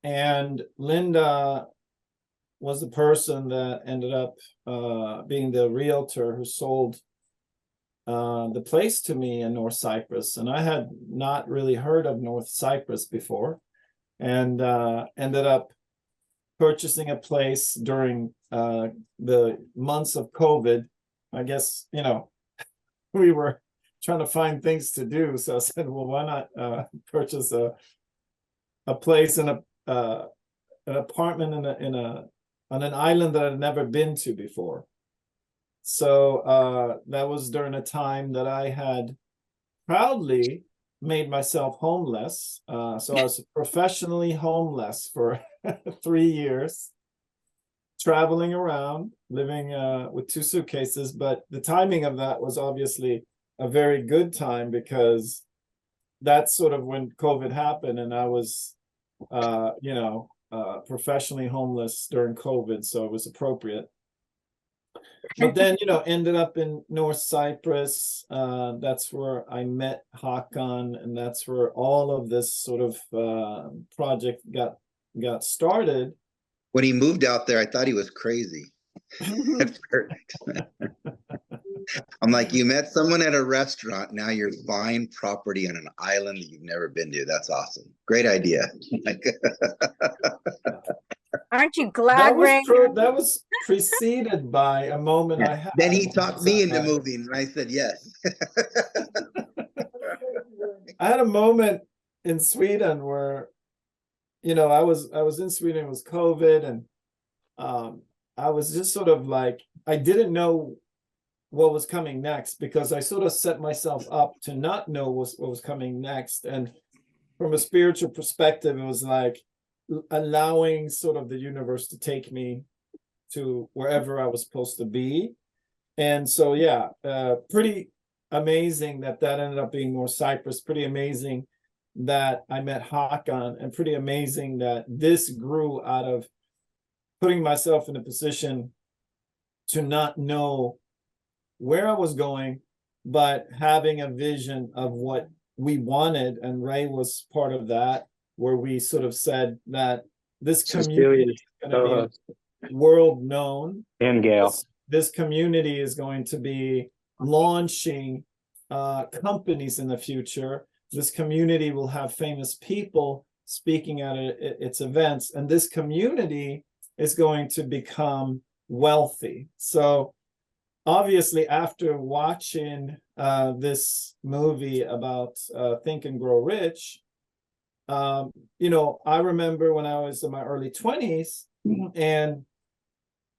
And Linda was the person that ended up being the realtor who sold the place to me in North Cyprus. And I had not really heard of North Cyprus before, and ended up purchasing a place during the months of COVID. I guess, we were trying to find things to do. So I said, well, why not purchase a place in an apartment on an island that I'd never been to before. So that was during a time that I had proudly made myself homeless. So I was professionally homeless for 3 years, traveling around, living with 2 suitcases. But the timing of that was obviously a very good time, because that's sort of when COVID happened, and I was, professionally homeless during COVID, so it was appropriate. But then, ended up in North Cyprus. That's where I met Hakan, and that's where all of this sort of project got started. When he moved out there, I thought he was crazy. At first. I'm like, you met someone at a restaurant, now you're buying property on an island that you've never been to. That's awesome. Great idea. Aren't you glad, Ray? That was preceded by a moment I had. Then he talked me into moving, and I said yes. I had a moment in Sweden where, I was in Sweden, it was COVID, and I was just sort of like, I didn't know what was coming next, because I sort of set myself up to not know what was coming next. And from a spiritual perspective, it was like allowing sort of the universe to take me to wherever I was supposed to be. And so, yeah, pretty amazing that ended up being North Cyprus. Pretty amazing that I met Hakan, and pretty amazing that this grew out of putting myself in a position to not know where I was going, but having a vision of what we wanted. And Ray was part of that, where we sort of said that this community is going to be world known. And Gail. This community is going to be launching companies in the future. This community will have famous people speaking at its events, and this community is going to become wealthy. So obviously, after watching this movie about Think and Grow Rich, I remember when I was in my early 20s, and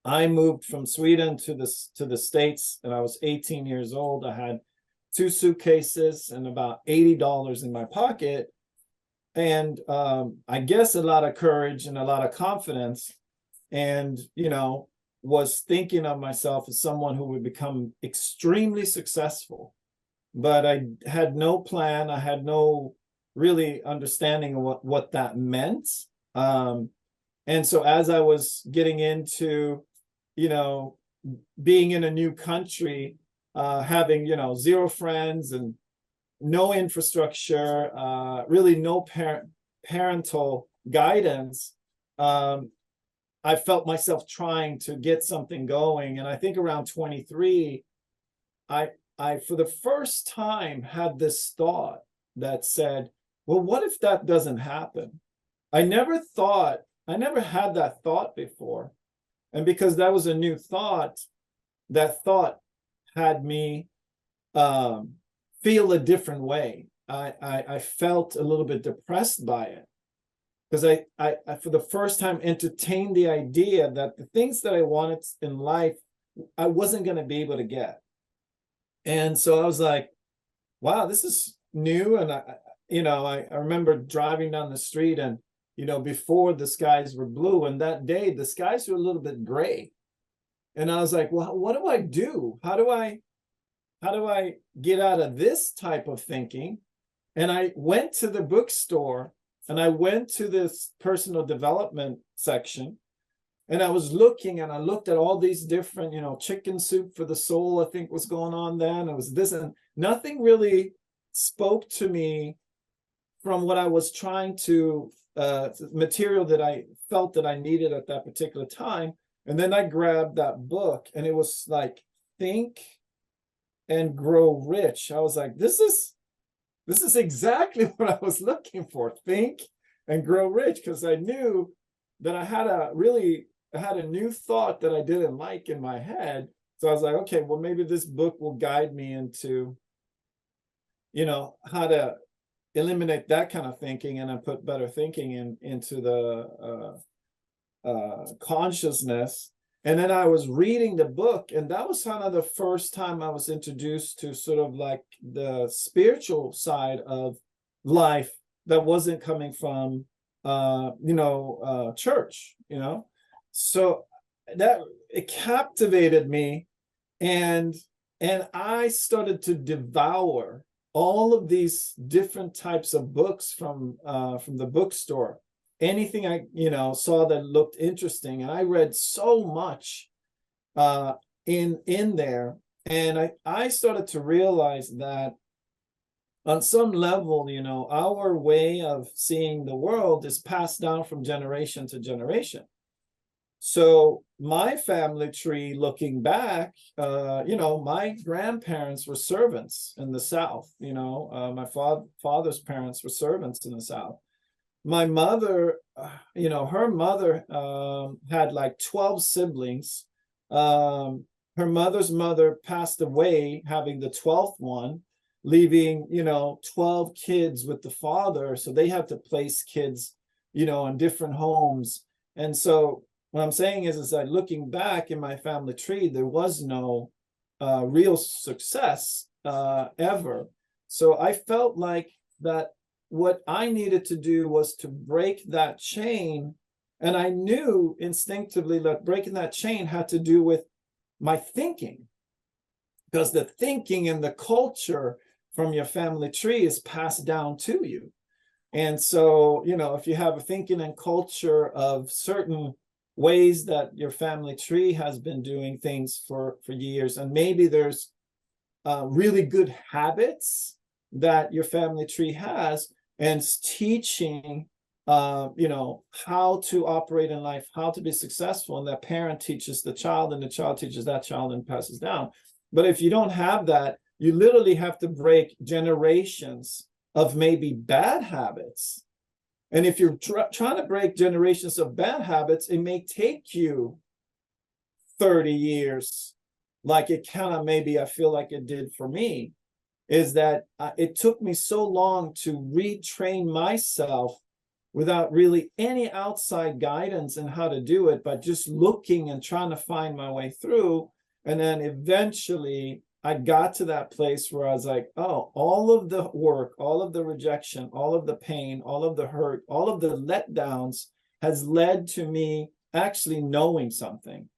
I moved from Sweden to the States, and I was 18 years old. I had 2 suitcases and about $80 in my pocket, and I guess a lot of courage and a lot of confidence, and was thinking of myself as someone who would become extremely successful. But I had no plan. I had no really understanding of what that meant. And so as I was getting into, being in a new country, having, 0 friends and no infrastructure, really no parental guidance, I felt myself trying to get something going. And I think around 23, I for the first time had this thought that said, well, what if that doesn't happen? I never had that thought before. And because that was a new thought, that thought had me feel a different way. I felt a little bit depressed by it, because I for the first time entertained the idea that the things that I wanted in life, I wasn't going to be able to get. And so I was like, wow, this is new. And I remember driving down the street, and before the skies were blue, and that day the skies were a little bit gray. And I was like, well, what do I do? How do I get out of this type of thinking? And I went to the bookstore, and I went to this personal development section, and I was looking, and I looked at all these different, Chicken Soup for the Soul, I think was going on then. It was this, and nothing really spoke to me from what I was trying to, material that I felt that I needed at that particular time. And then I grabbed that book, and it was like, Think and Grow Rich. I was like, this is exactly what I was looking for. Think and Grow Rich, because I knew that I had a new thought that I didn't like in my head. So I was like, okay, well, maybe this book will guide me into, how to eliminate that kind of thinking, and I put better thinking into the consciousness. And then I was reading the book, and that was kind of the first time I was introduced to sort of like the spiritual side of life that wasn't coming from church. So that it captivated me, and I started to devour all of these different types of books from the bookstore. Anything I saw that looked interesting, and I read so much in there, and I started to realize that on some level, our way of seeing the world is passed down from generation to generation. So my family tree, looking back, my grandparents were servants in the South. My father's parents were servants in the South. My mother, her mother had like 12 siblings. Her mother's mother passed away having the 12th one, leaving 12 kids with the father. So they had to place kids in different homes. And so what I'm saying is that looking back in my family tree, there was no real success ever. So I felt like that what I needed to do was to break that chain. And I knew instinctively that breaking that chain had to do with my thinking, because the thinking and the culture from your family tree is passed down to you. And so, if you have a thinking and culture of certain ways that your family tree has been doing things for years, and maybe there's really good habits that your family tree has, and it's teaching how to operate in life, how to be successful, and that parent teaches the child, and the child teaches that child and passes down. But if you don't have that, you literally have to break generations of maybe bad habits. And if you're trying to break generations of bad habits, it may take you 30 years, like it kind of maybe I feel like it did for me, is that it took me so long to retrain myself without really any outside guidance in how to do it, but just looking and trying to find my way through. And then eventually I got to that place where I was like, oh, all of the work, all of the rejection, all of the pain, all of the hurt, all of the letdowns has led to me actually knowing something.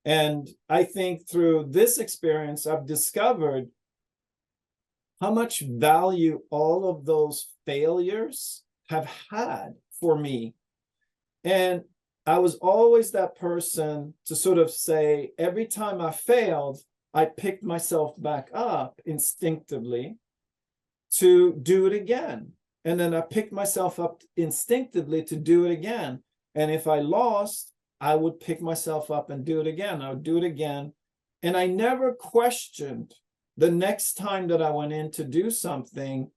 And I think through this experience, I've discovered how much value all of those failures have had for me. And I was always that person to sort of say, every time I failed, I picked myself back up instinctively to do it again. And then I picked myself up instinctively to do it again. And if I lost, I would pick myself up and do it again. I would do it again. And I never questioned the next time that I went in to do something,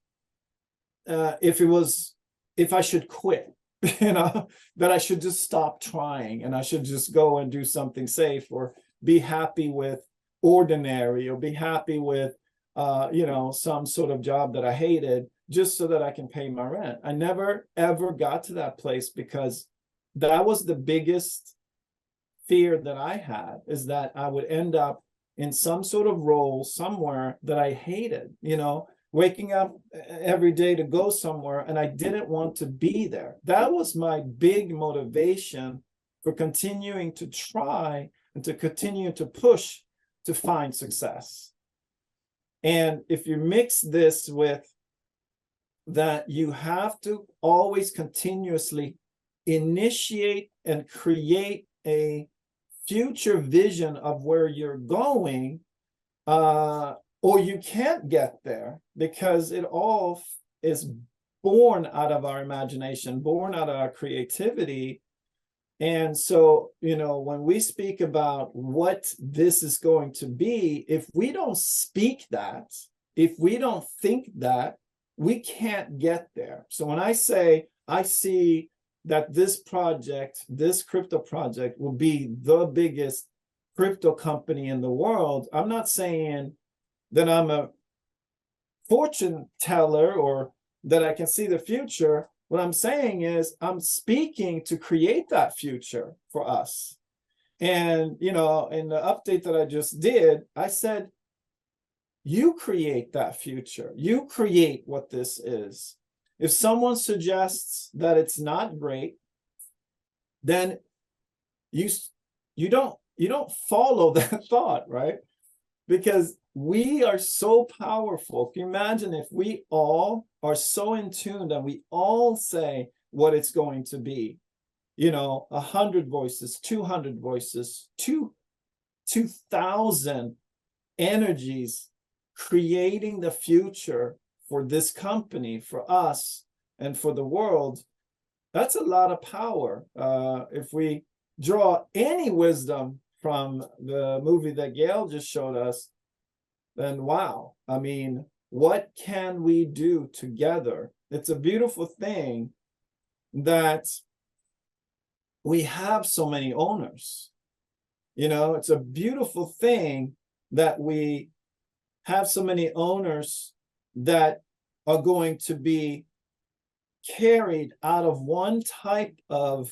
if I should quit, that I should just stop trying and I should just go and do something safe, or be happy with ordinary, or be happy with some sort of job that I hated just so that I can pay my rent. I never ever got to that place, because that was the biggest fear that I had, is that I would end up in some sort of role somewhere that I hated, waking up every day to go somewhere and I didn't want to be there. That was my big motivation for continuing to try and to continue to push to find success. And if you mix this with that, you have to always continuously initiate and create a future vision of where you're going, or you can't get there, because it all is born out of our imagination, born out of our creativity. And so, when we speak about what this is going to be, if we don't speak that, if we don't think that, we can't get there. So when I say I see that this project, this crypto project will be the biggest crypto company in the world, I'm not saying that I'm a fortune teller or that I can see the future. What I'm saying is I'm speaking to create that future for us. And, in the update that I just did, I said, you create that future. You create what this is. If someone suggests that it's not great, then you don't follow that thought, right? Because we are so powerful. Can you imagine if we all are so in tune that we all say what it's going to be? 100 voices, 200 voices, 2,000 energies creating the future for this company, for us, and for the world. That's a lot of power. If we draw any wisdom from the movie that Gail just showed us, then wow. I mean, what can we do together? It's a beautiful thing that we have so many owners. It's a beautiful thing that we have so many owners that are going to be carried out of one type of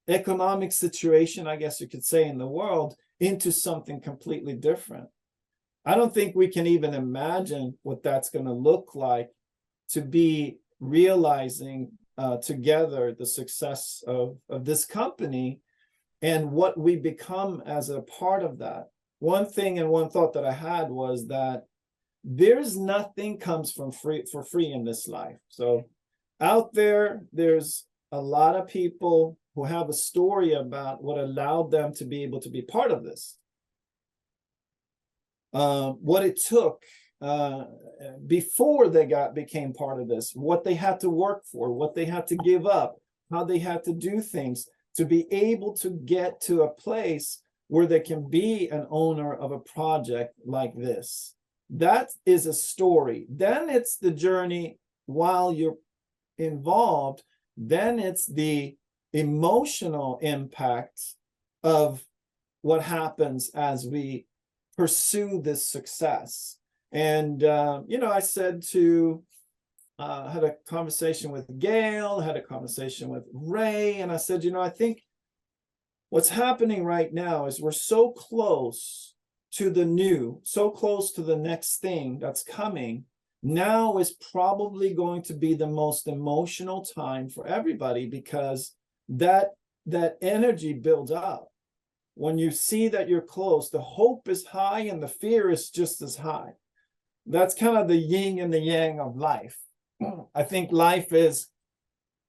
economic situation, I guess you could say, in the world, into something completely different. I don't think we can even imagine what that's going to look like, to be realizing together the success of this company and what we become as a part of that. One thing and one thought that I had was that there's nothing comes for free in this life. So out there's a lot of people who have a story about what allowed them to be able to be part of this. What it took before they became part of this, what they had to work for, what they had to give up, how they had to do things to be able to get to a place where they can be an owner of a project like this. That is a story. Then it's the journey while you're involved. Then it's the emotional impact of what happens as we pursue this success. And, I said had a conversation with Gail, had a conversation with Ray, and I said, I think what's happening right now is we're so close to the new, so close to the next thing that's coming. Now is probably going to be the most emotional time for everybody, because that energy builds up. When you see that you're close, the hope is high and the fear is just as high. That's kind of the yin and the yang of life. I think life is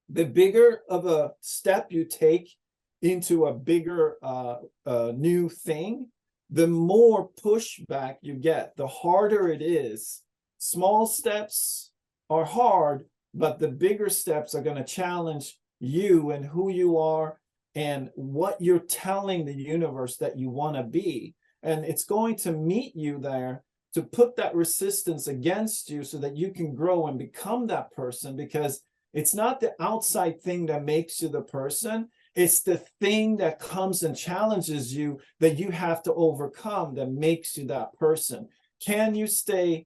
the bigger of a step you take into a bigger new thing, the more pushback you get, the harder it is. Small steps are hard, but the bigger steps are going to challenge you and who you are and what you're telling the universe that you want to be. And it's going to meet you there to put that resistance against you so that you can grow and become that person, because it's not the outside thing that makes you the person. It's the thing that comes and challenges you that you have to overcome that makes you that person. Can you stay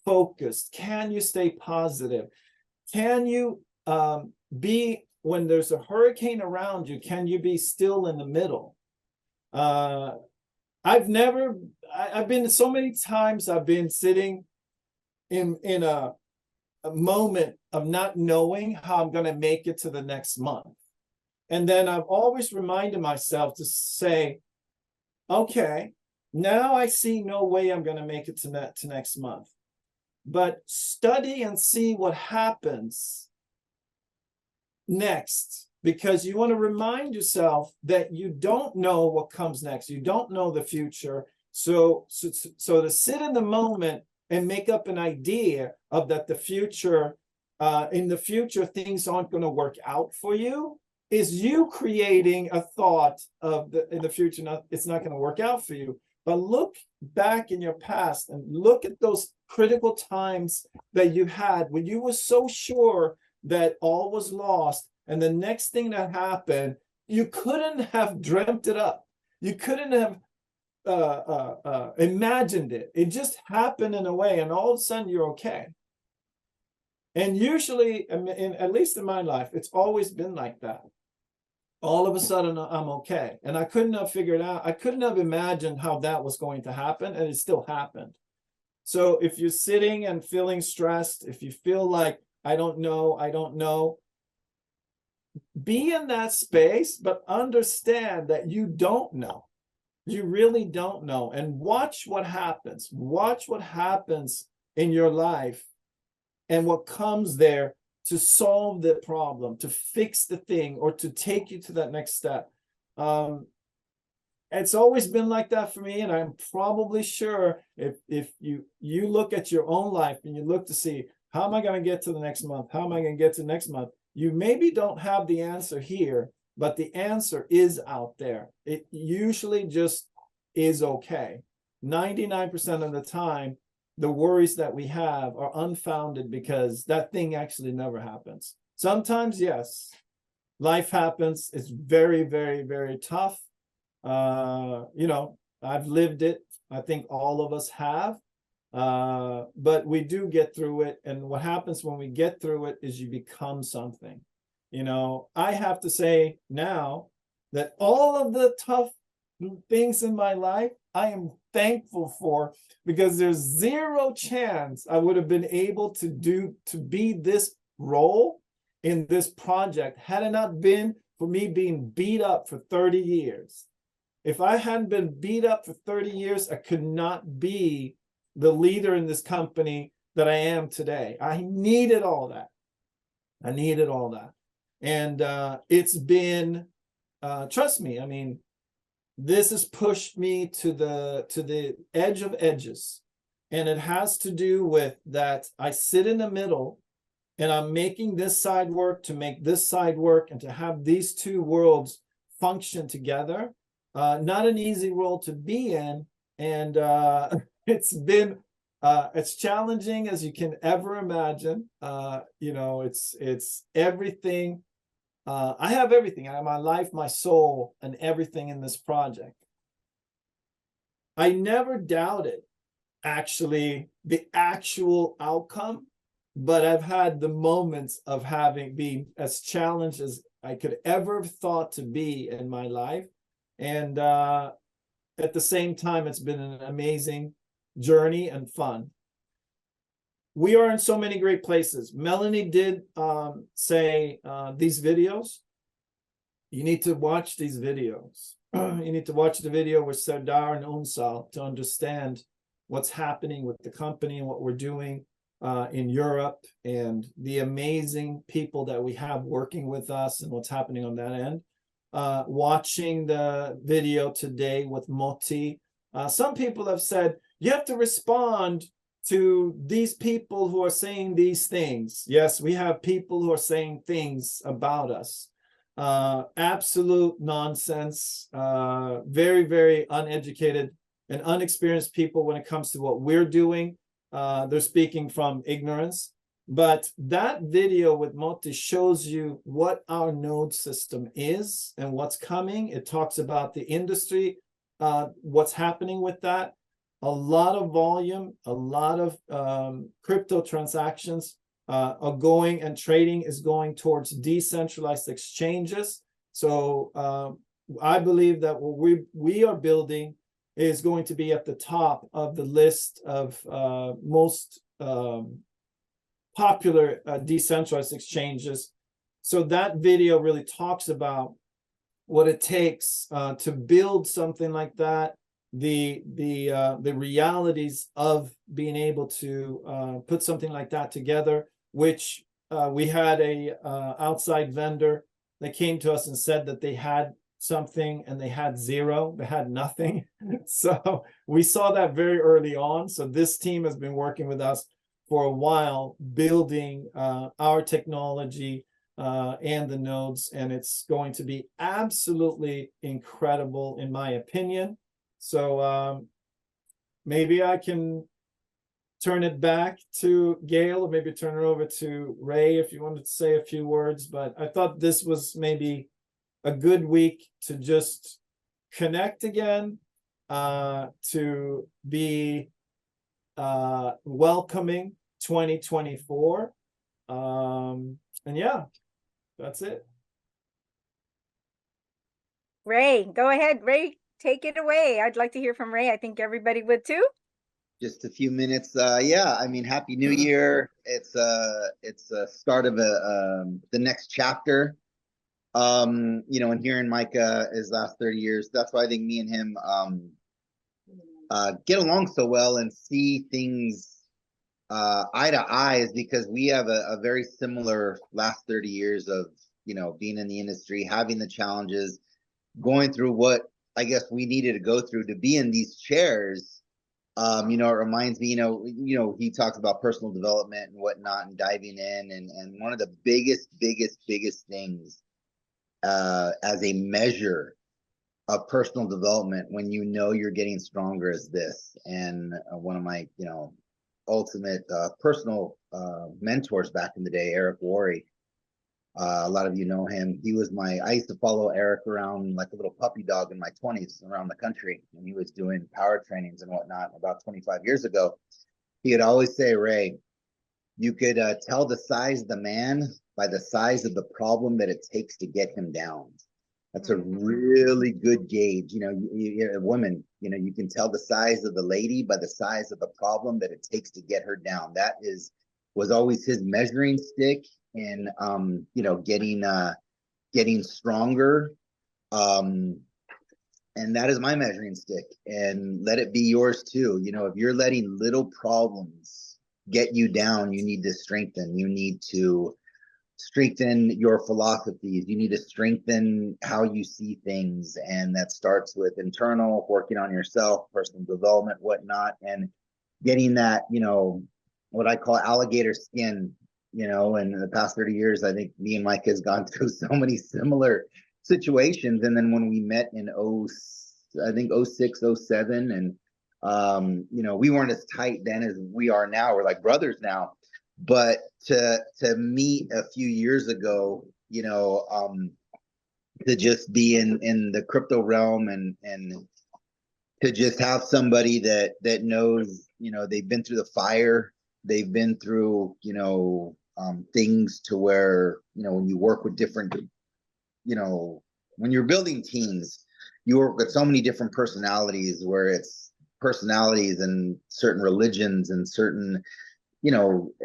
focused? Can you stay positive? Can you be, when there's a hurricane around you, can you be still in the middle? I've been so many times, I've been sitting in a moment of not knowing how I'm going to make it to the next month. And then I've always reminded myself to say, okay, now I see no way I'm going to make it to next month. But study and see what happens next, because you want to remind yourself that you don't know what comes next. You don't know the future. So to sit in the moment and make up an idea of that the future, in the future, things aren't going to work out for you, is you creating a thought of in the future, it's not going to work out for you. But look back in your past and look at those critical times that you had when you were so sure that all was lost. And the next thing that happened, you couldn't have dreamt it up. You couldn't have imagined it. It just happened in a way, and all of a sudden you're okay. And usually, at least in my life, it's always been like that. All of a sudden, I'm okay. And I couldn't have figured out, I couldn't have imagined how that was going to happen, and it still happened. So if you're sitting and feeling stressed, if you feel like, I don't know, be in that space, but understand that you don't know. You really don't know. And watch what happens. Watch what happens in your life and what comes there to solve the problem, to fix the thing, or to take you to that next step. It's always been like that for me, and I'm probably sure if you look at your own life and you look to see, how am I going to get to the next month? How am I going to get to next month? You maybe don't have the answer here, but the answer is out there. It usually just is okay. 99% of the time, the worries that we have are unfounded because that thing actually never happens. Sometimes, yes, life happens. It's very, very, very tough. I've lived it. I think all of us have. But we do get through it. And what happens when we get through it is you become something. I have to say now that all of the tough things in my life, I am thankful for, because there's zero chance I would have been able to be this role in this project had it not been for me being beat up for 30 years. If I hadn't been beat up for 30 years, I could not be the leader in this company that I am today. I needed all that. And it's been, trust me, I mean, this has pushed me to the edge of edges. And it has to do with that I sit in the middle and I'm making this side work to make this side work and to have these two worlds function together. Not an easy role to be in. And it's challenging as you can ever imagine. It's everything. I have everything. I have my life, my soul, and everything in this project. I never doubted actually the actual outcome, but I've had the moments of being as challenged as I could ever have thought to be in my life. And at the same time, it's been an amazing journey and fun. We are in so many great places. Melanie did say these videos. You need to watch these videos. You need to watch the video with Serdar and Unsal to understand what's happening with the company and what we're doing in Europe, and the amazing people that we have working with us and what's happening on that end. Watching the video today with Moti, some people have said, you have to respond to these people who are saying these things. Yes, we have people who are saying things about us. Absolute nonsense. Very, very uneducated and unexperienced people when it comes to what we're doing. They're speaking from ignorance. But that video with Moti shows you what our node system is and what's coming. It talks about the industry, what's happening with that. A lot of volume, a lot of crypto transactions are going, and trading is going towards decentralized exchanges. So I believe that what we are building is going to be at the top of the list of most popular decentralized exchanges. So that video really talks about what it takes to build something like that, the realities of being able to put something like that together, which we had a outside vendor that came to us and said that they had something and they had zero, they had nothing. So we saw that very early on. So this team has been working with us for a while, building our technology and the nodes, and it's going to be absolutely incredible in my opinion. So maybe I can turn it back to Gail, or maybe turn it over to Ray if you wanted to say a few words. But I thought this was maybe a good week to just connect again, to be welcoming 2024. And yeah, that's it. Ray, go ahead. Ray, take it away. I'd like to hear from Ray. I think everybody would too. Just a few minutes. Yeah, I mean, Happy New Year. It's a start of the next chapter. And hearing Micah his last 30 years, that's why I think me and him get along so well and see things eye to eye, is because we have a very similar last 30 years of being in the industry, having the challenges, going through what I guess we needed to go through to be in these chairs. It reminds me, he talks about personal development and whatnot and diving in, and one of the biggest things as a measure of personal development when you're getting stronger is this. And one of my ultimate personal mentors back in the day, Eric Worre, a lot of you know him. I used to follow Eric around like a little puppy dog in my 20s around the country, and he was doing power trainings and whatnot about 25 years ago. He would always say, Ray, you could tell the size of the man by the size of the problem that it takes to get him down. That's a really good gauge. A woman, you can tell the size of the lady by the size of the problem that it takes to get her down. That was always his measuring stick in getting stronger. And that is my measuring stick, and let it be yours too. If you're letting little problems get you down, you need to strengthen. You need to strengthen your philosophies. You need to strengthen how you see things. And that starts with internal, working on yourself, personal development, whatnot, and getting that, what I call alligator skin. In the past 30 years, I think me and Mike has gone through so many similar situations. And then when we met in 06, 07, and we weren't as tight then as we are now. We're like brothers now. But to meet a few years ago, to just be in the crypto realm, and to just have somebody that knows, they've been through the fire, they've been through, things to where, when you work with different, when you're building teams, you work with so many different personalities, where it's personalities and certain religions and certain,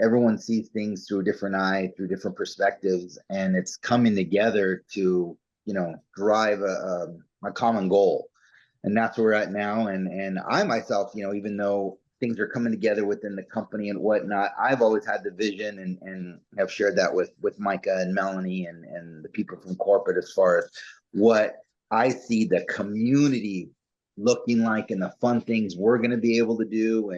everyone sees things through a different eye, through different perspectives, and it's coming together to, drive a common goal. And that's where we're at now. And I myself, even though things are coming together within the company and whatnot, I've always had the vision and have shared that with Micah and Melanie and the people from corporate, as far as what I see the community looking like and the fun things we're going to be able to do.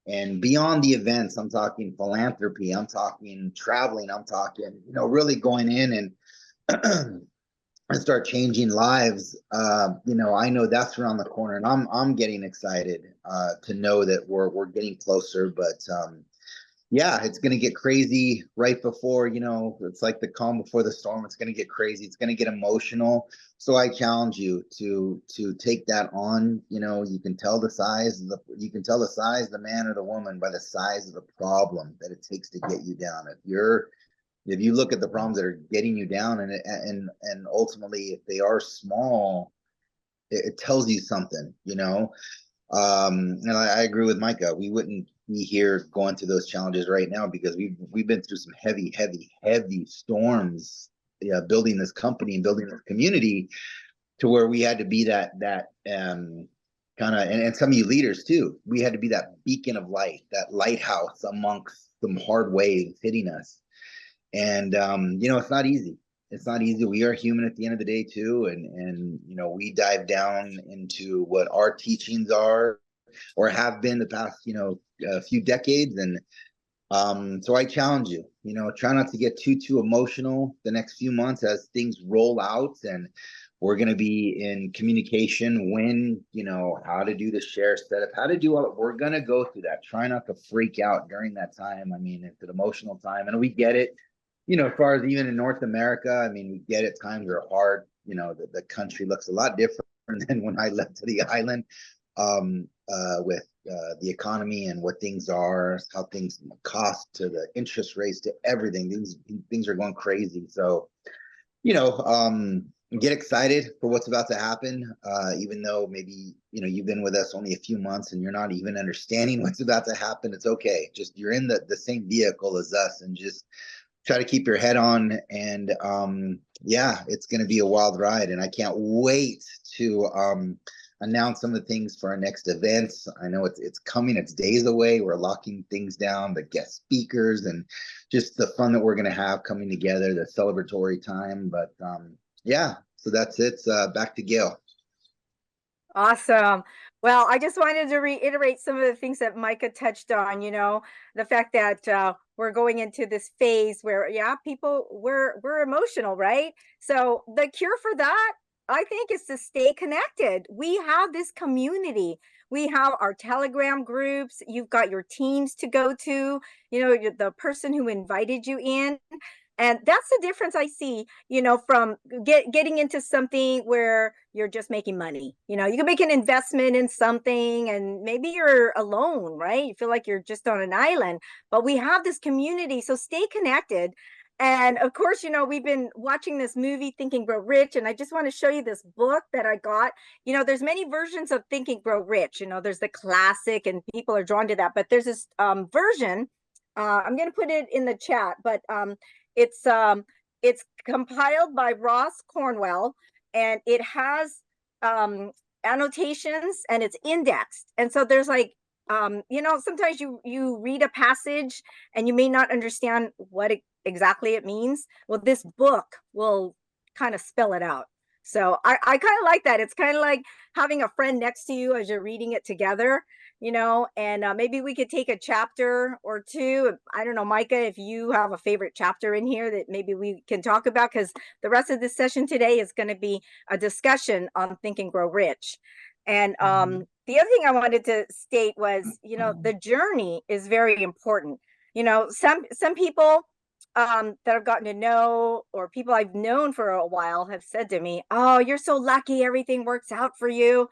And beyond the events, I'm talking philanthropy, I'm talking traveling, I'm talking, really going in and and start changing lives. I know that's around the corner, and I'm getting excited to know that we're getting closer. But yeah, it's going to get crazy right before, it's like the calm before the storm. It's going to get crazy. It's going to get emotional. So I challenge you to take that on. You can tell the size of the man or the woman by the size of the problem that it takes to get you down. If you look at the problems that are getting you down, and ultimately, if they are small, it tells you something, and I agree with Micah. We wouldn't be here going through those challenges right now, because we've been through some heavy storms, building this company and building this community, to where we had to be that kind of, and some of you leaders too, we had to be that beacon of light, that lighthouse amongst some hard waves hitting us. And it's not easy. It's not easy. We are human at the end of the day too. And, we dive down into what our teachings are or have been the past, few decades. And so I challenge you, try not to get too emotional the next few months as things roll out, and we're going to be in communication when, how to do the share setup, how to do all. We're going to go through that. Try not to freak out during that time. I mean, it's an emotional time, and we get it. As far as even in North America, I mean, we get it. Times are hard. The country looks a lot different than when I left to the island. With the economy and what things are, how things cost, to the interest rates, to everything. Things are going crazy. So, get excited for what's about to happen. Even though maybe, you've been with us only a few months and you're not even understanding what's about to happen. It's okay. Just you're in the same vehicle as us, and just try to keep your head on. And yeah, it's going to be a wild ride, and I can't wait to announce some of the things for our next events. I know it's coming. It's days away. We're locking things down, the guest speakers, and just the fun that we're going to have coming together, the celebratory time. But yeah, so that's it. Back to Gail. Awesome. Well, I just wanted to reiterate some of the things that Micah touched on, the fact that we're going into this phase where, yeah, people, we're emotional, right? So the cure for that, I think, is to stay connected. We have this community. We have our Telegram groups. You've got your teams to go to, the person who invited you in. And that's the difference I see, from getting into something where you're just making money. You can make an investment in something and maybe you're alone, right? You feel like you're just on an island, but we have this community. So stay connected. And of course, we've been watching this movie, Think and Grow Rich. And I just want to show you this book that I got. There's many versions of Think and Grow Rich. There's the classic and people are drawn to that, but there's this version. I'm going to put it in the chat, but it's compiled by Ross Cornwell, and it has annotations and it's indexed. And so there's like sometimes you read a passage and you may not understand what exactly it means. Well, this book will kind of spell it out. So I kind of like that. It's kind of like having a friend next to you as you're reading it together, and maybe we could take a chapter or two. I don't know, Micah, if you have a favorite chapter in here that maybe we can talk about, because the rest of this session today is going to be a discussion on Think and Grow Rich. And the other thing I wanted to state was, the journey is very important. Some people that I've gotten to know, or people I've known for a while, have said to me, "Oh, you're so lucky. Everything works out for you."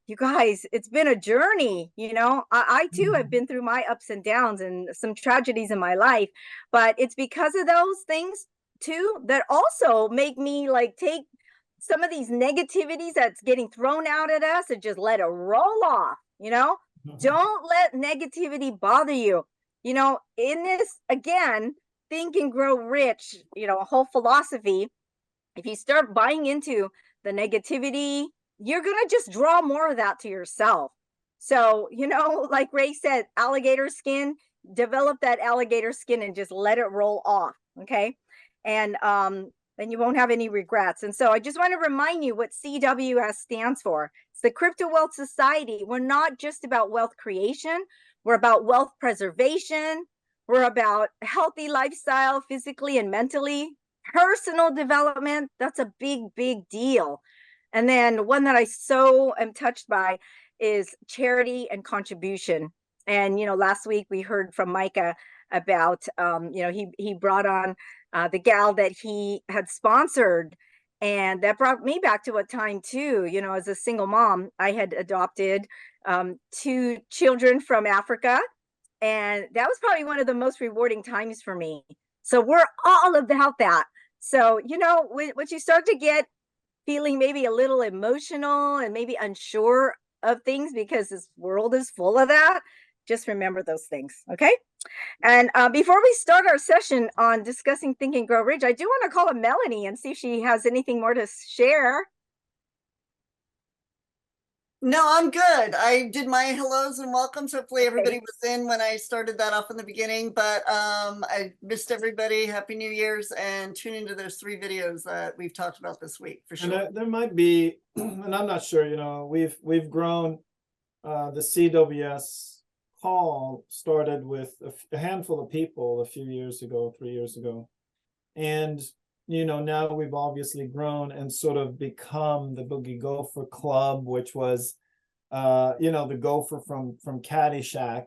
You guys, it's been a journey. I too have been through my ups and downs and some tragedies in my life, but it's because of those things too that also make me like take some of these negativities that's getting thrown out at us and just let it roll off. Don't let negativity bother you. In this, again, Think and Grow Rich, a whole philosophy. If you start buying into the negativity, you're going to just draw more of that to yourself. So, like Ray said, alligator skin, develop that alligator skin and just let it roll off. Okay. And then you won't have any regrets. And so I just want to remind you what CWS stands for. It's the Crypto Wealth Society. We're not just about wealth creation. We're about wealth preservation. We're about healthy lifestyle, physically and mentally. Personal development, that's a big, big deal. And then one that I so am touched by is charity and contribution. And, last week we heard from Micah about, he brought on the gal that he had sponsored. And that brought me back to a time too, as a single mom, I had adopted 2 children from Africa. And that was probably one of the most rewarding times for me. So we're all about that. So, once you start to get feeling maybe a little emotional and maybe unsure of things, because this world is full of that, just remember those things. Okay. And before we start our session on discussing Think and Grow Rich, I do want to call on Melanie and see if she has anything more to share. No, I'm good. I did my hellos and welcomes. Hopefully everybody Okay. was in when I started that off in the beginning, but I missed everybody. Happy New Year's, and tune into those 3 videos that we've talked about this week for And sure. there might be, and I'm not sure, we've grown. The CWS call started with a handful of people a few years ago, 3 years ago. And, now we've obviously grown and sort of become the Boogie Gopher Club, which was, the Gopher from Caddyshack.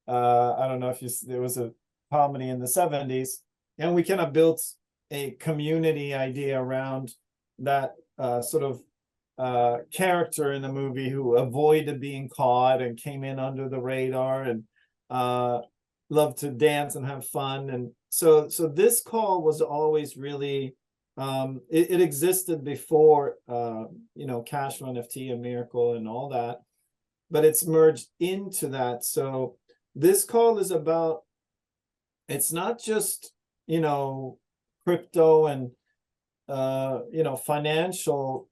I don't know if there was a comedy in the 70s. And we kind of built a community idea around that sort of character in the movie who avoided being caught and came in under the radar and loved to dance and have fun. And so this call was always really it existed before Cash NFT and Miracle and all that, but it's merged into that. So this call is about, it's not just crypto and financial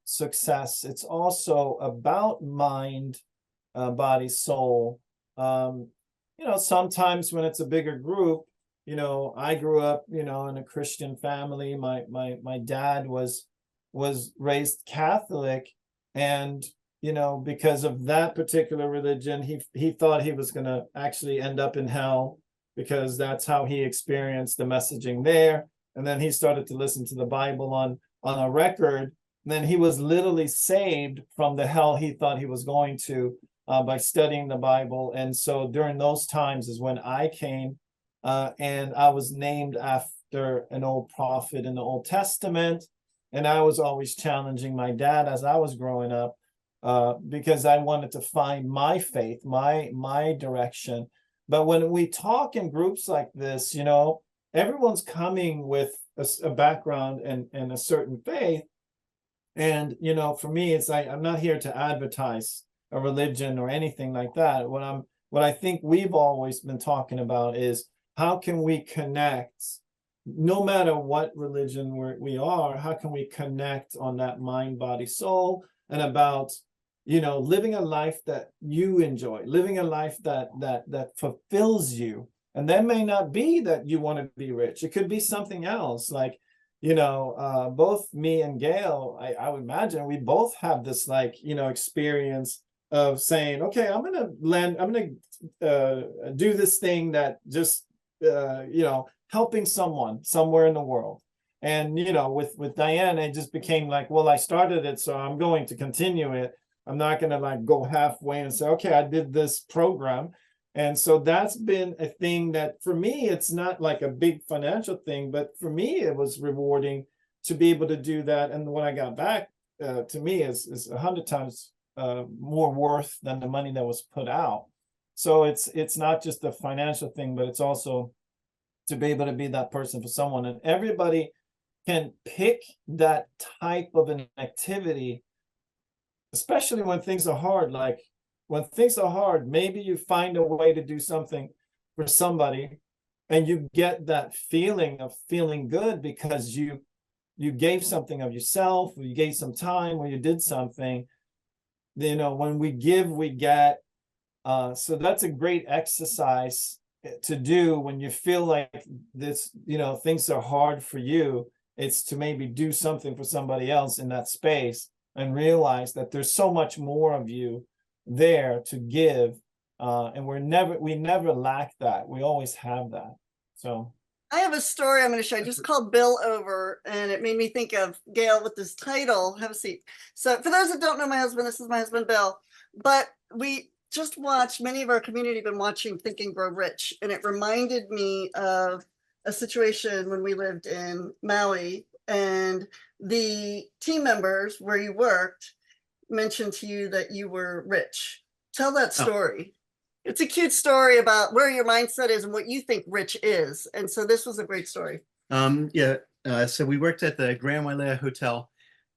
success. It's also about mind, body, soul. Sometimes when it's a bigger group, I grew up in a Christian family. My dad was raised Catholic, and because of that particular religion, he thought he was going to actually end up in hell, because that's how he experienced the messaging there. And then he started to listen to the Bible on a record. And then he was literally saved from the hell he thought he was going to by studying the Bible. And so during those times is when I came, and I was named after an old prophet in the Old Testament. And I was always challenging my dad as I was growing up, because I wanted to find my faith, my direction. But when we talk in groups like this, everyone's coming with a background and a certain faith. And, for me, it's like, I'm not here to advertise a religion or anything like that. What I think we've always been talking about is, how can we connect, no matter what religion we are, how can we connect on that mind, body, soul, and about living a life that you enjoy, living a life that fulfills you. And that may not be that you want to be rich. It could be something else. Like, both me and Gail, I would imagine we both have this experience of saying, okay, I'm gonna do this thing that just helping someone somewhere in the world. And with Diane, it just became like, well, I started it, so I'm going to continue it. I'm not going to go halfway and say, okay, I did this program. And so that's been a thing that for me, it's not like a big financial thing, but for me, it was rewarding to be able to do that. And when I got back, to me is 100 times more worth than the money that was put out. So it's not just a financial thing, but it's also to be able to be that person for someone. And everybody can pick that type of an activity, especially when things are hard. Like when things are hard, maybe you find a way to do something for somebody and you get that feeling of feeling good because you gave something of yourself, or you gave some time, or you did something. When we give, we get. So that's a great exercise to do when you feel like this, things are hard for you. It's to maybe do something for somebody else in that space and realize that there's so much more of you there to give. And we never lack that. We always have that. So I have a story I'm going to show. I just called Bill over, and it made me think of Gail with this title. Have a seat. So for those that don't know my husband, this is my husband, Bill. But we just watched, many of our community have been watching Think and Grow Rich. And it reminded me of a situation when we lived in Maui, and the team members where you worked mentioned to you that you were rich. Tell that story. It's a cute story about where your mindset is and what you think rich is. And so this was a great story. So we worked at the Grand Wailea Hotel.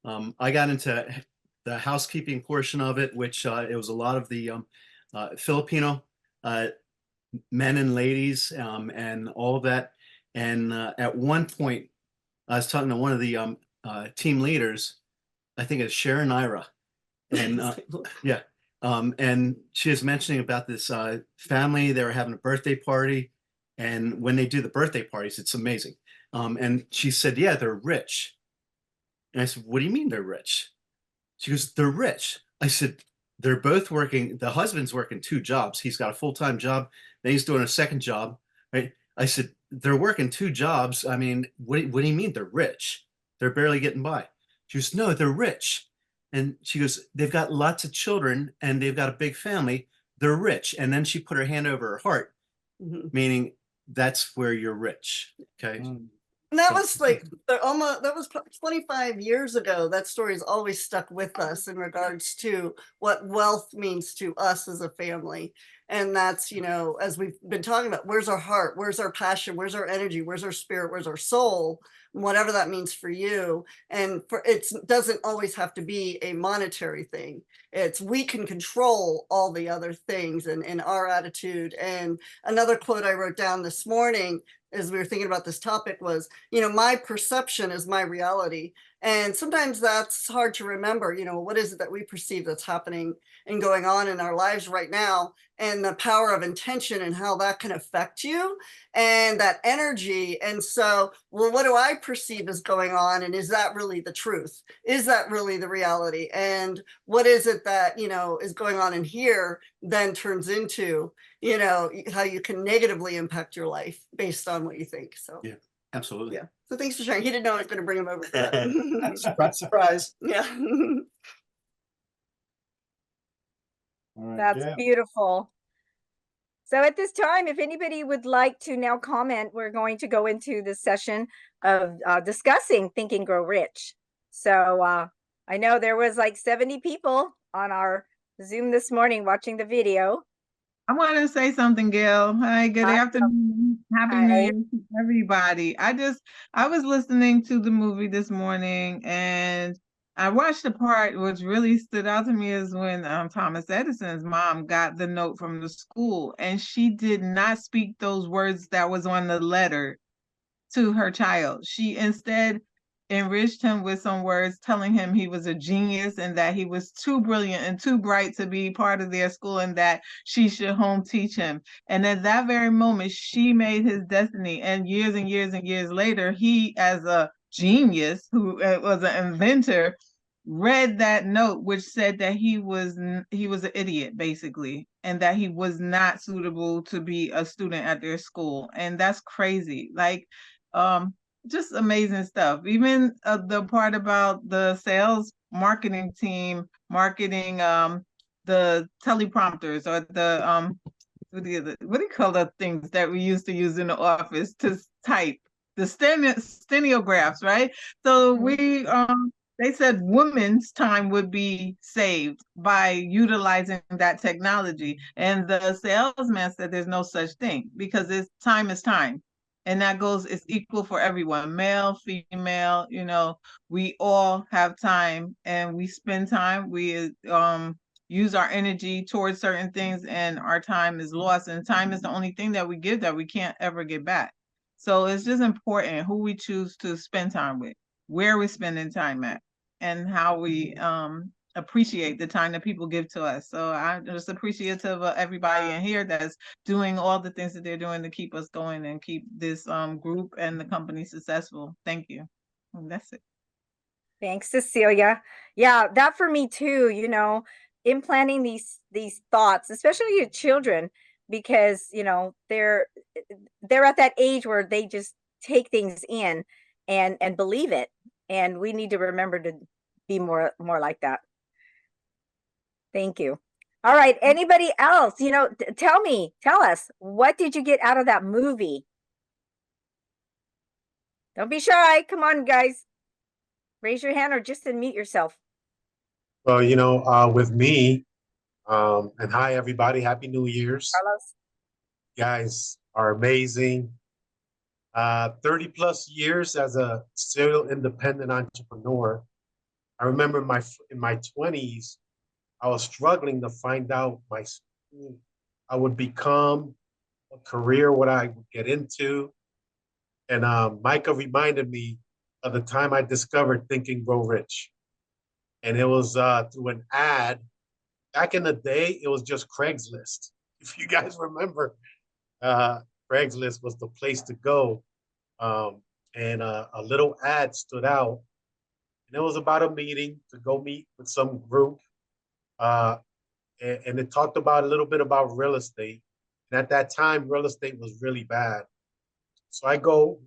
I got into the housekeeping portion of it, which it was a lot of the Filipino men and ladies and all of that. And at one point, I was talking to one of the team leaders, I think it's Sharon Ira. And yeah. And she was mentioning about this family. They were having a birthday party. And when they do the birthday parties, it's amazing. And she said, yeah, they're rich. And I said, what do you mean they're rich? She goes, they're rich. I said, they're both working. The husband's working 2 jobs. He's got a full-time job. Then he's doing a second job, right? I said, they're working 2 jobs. I mean, what do you mean they're rich? They're barely getting by. She goes, no, they're rich. And she goes, they've got lots of children and they've got a big family. They're rich. And then she put her hand over her heart, meaning that's where you're rich. Okay. And that was like that was 25 years ago. That story has always stuck with us in regards to what wealth means to us as a family. And that's, you know, as we've been talking about, where's our heart, where's our passion, where's our energy, where's our spirit, where's our soul, whatever that means for you. And for it doesn't always have to be a monetary thing. It's we can control all the other things and our attitude. And another quote I wrote down this morning as we were thinking about this topic was, you know, my perception is my reality. And sometimes that's hard to remember, you know, what is it that we perceive that's happening and going on in our lives right now, and the power of intention and how that can affect you and that energy. And so, well, what do I perceive is going on? And is that really the truth? Is that really the reality? And what is it that, you know, is going on in here then turns into, you know, how you can negatively impact your life based on what you think. So yeah, absolutely. Yeah. So thanks for sharing. He didn't know I was going to bring him over. For that. Surprise, surprise. Yeah. All right, That's yeah. beautiful. So at this time, if anybody would like to now comment, we're going to go into the session of discussing Think and Grow Rich. So I know there was like 70 people on our Zoom this morning watching the video. I want to say something, Gail. Hi, good afternoon. Happy New Hi. Year to everybody. I was listening to the movie this morning and I watched the part which really stood out to me is when Thomas Edison's mom got the note from the school and she did not speak those words that was on the letter to her child. She instead enriched him with some words telling him he was a genius and that he was too brilliant and too bright to be part of their school and that she should home teach him. And at that very moment, she made his destiny. And years and years and years later, he, as a genius who was an inventor, read that note which said that he was an idiot basically and that he was not suitable to be a student at their school. And that's crazy. Like just amazing stuff. Even the part about the sales marketing team marketing the teleprompters or the what do you call the things that we used to use in the office to type, the stenographs, right? So we they said women's time would be saved by utilizing that technology. And the salesman said there's no such thing because time is time. And that goes, it's equal for everyone, male, female, you know, we all have time and we spend time, we use our energy towards certain things and our time is lost. And time is the only thing that we give that we can't ever get back. So it's just important who we choose to spend time with, where we're spending time at, and how we appreciate the time that people give to us. So I'm just appreciative of everybody in here that's doing all the things that they're doing to keep us going and keep this group and the company successful. Thank you. And that's it. Thanks, Cecilia. Yeah, that for me too, you know, implanting these thoughts, especially your children, because you know they're at that age where they just take things in and believe it. And we need to remember to be more like that. Thank you. All right. Anybody else? You know, tell us, what did you get out of that movie? Don't be shy. Come on, guys. Raise your hand or just unmute yourself. Well, you know, with me, and hi, everybody. Happy New Year's. Carlos. You guys are amazing. 30 plus years as a serial independent entrepreneur. I remember in my 20s, I was struggling to find out I would become, a career, what I would get into. And Micah reminded me of the time I discovered Think and Grow Rich. and it was through an ad. Back in the day, it was just Craigslist. If you guys remember, uh, Craigslist was the place to go. And a little ad stood out, and it was about a meeting to go meet with some group. Uh, and it talked about a little bit about real estate. And at that time, real estate was really bad. So I go,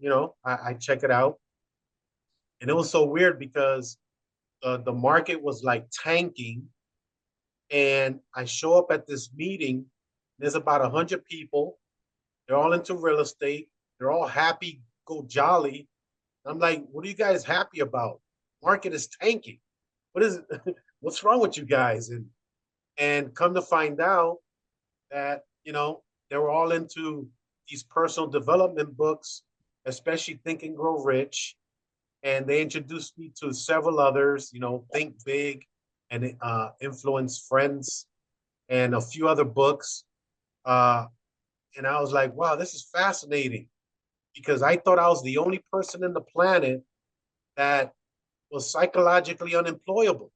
I check it out. And it was so weird because the market was like tanking. And I show up at this meeting. There's about 100 people. They're all into real estate. They're all happy, go jolly. I'm like, what are you guys happy about? Market is tanking. What is it? What's wrong with you guys? And come to find out that, they were all into these personal development books, especially Think and Grow Rich. And they introduced me to several others, Think Big and Influence Friends and a few other books. And I was like, wow, this is fascinating, because I thought I was the only person in the planet that was psychologically unemployable,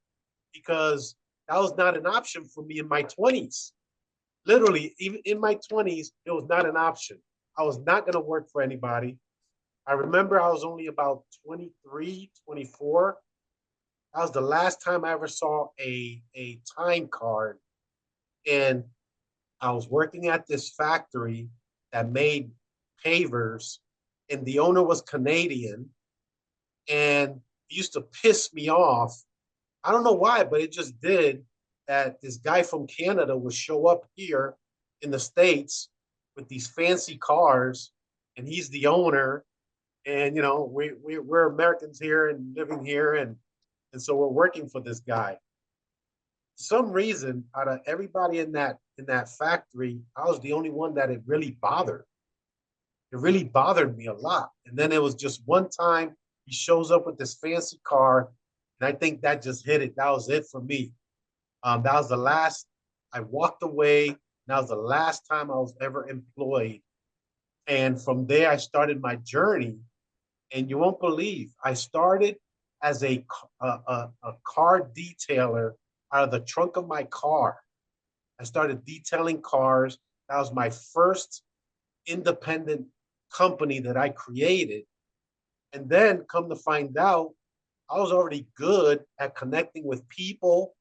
because that was not an option for me in my 20s. Literally, even in my 20s, it was not an option. I was not going to work for anybody. I remember I was only about 23, 24. That was the last time I ever saw a time card. And I was working at this factory that made pavers, and the owner was Canadian, and it used to piss me off. I don't know why, but it just did, that this guy from Canada would show up here in the States with these fancy cars, and he's the owner. And, we're Americans here and living here. And so we're working for this guy. For some reason, out of everybody in that factory, I was the only one that it really bothered. It really bothered me a lot. And then it was just one time he shows up with this fancy car, and I think that just hit it. That was it for me. That was the last. I walked away. That was the last time I was ever employed. And from there, I started my journey. And you won't believe, I started as a car detailer out of the trunk of my car. I started detailing cars. That was my first independent company that I created. And then come to find out, I was already good at connecting with people,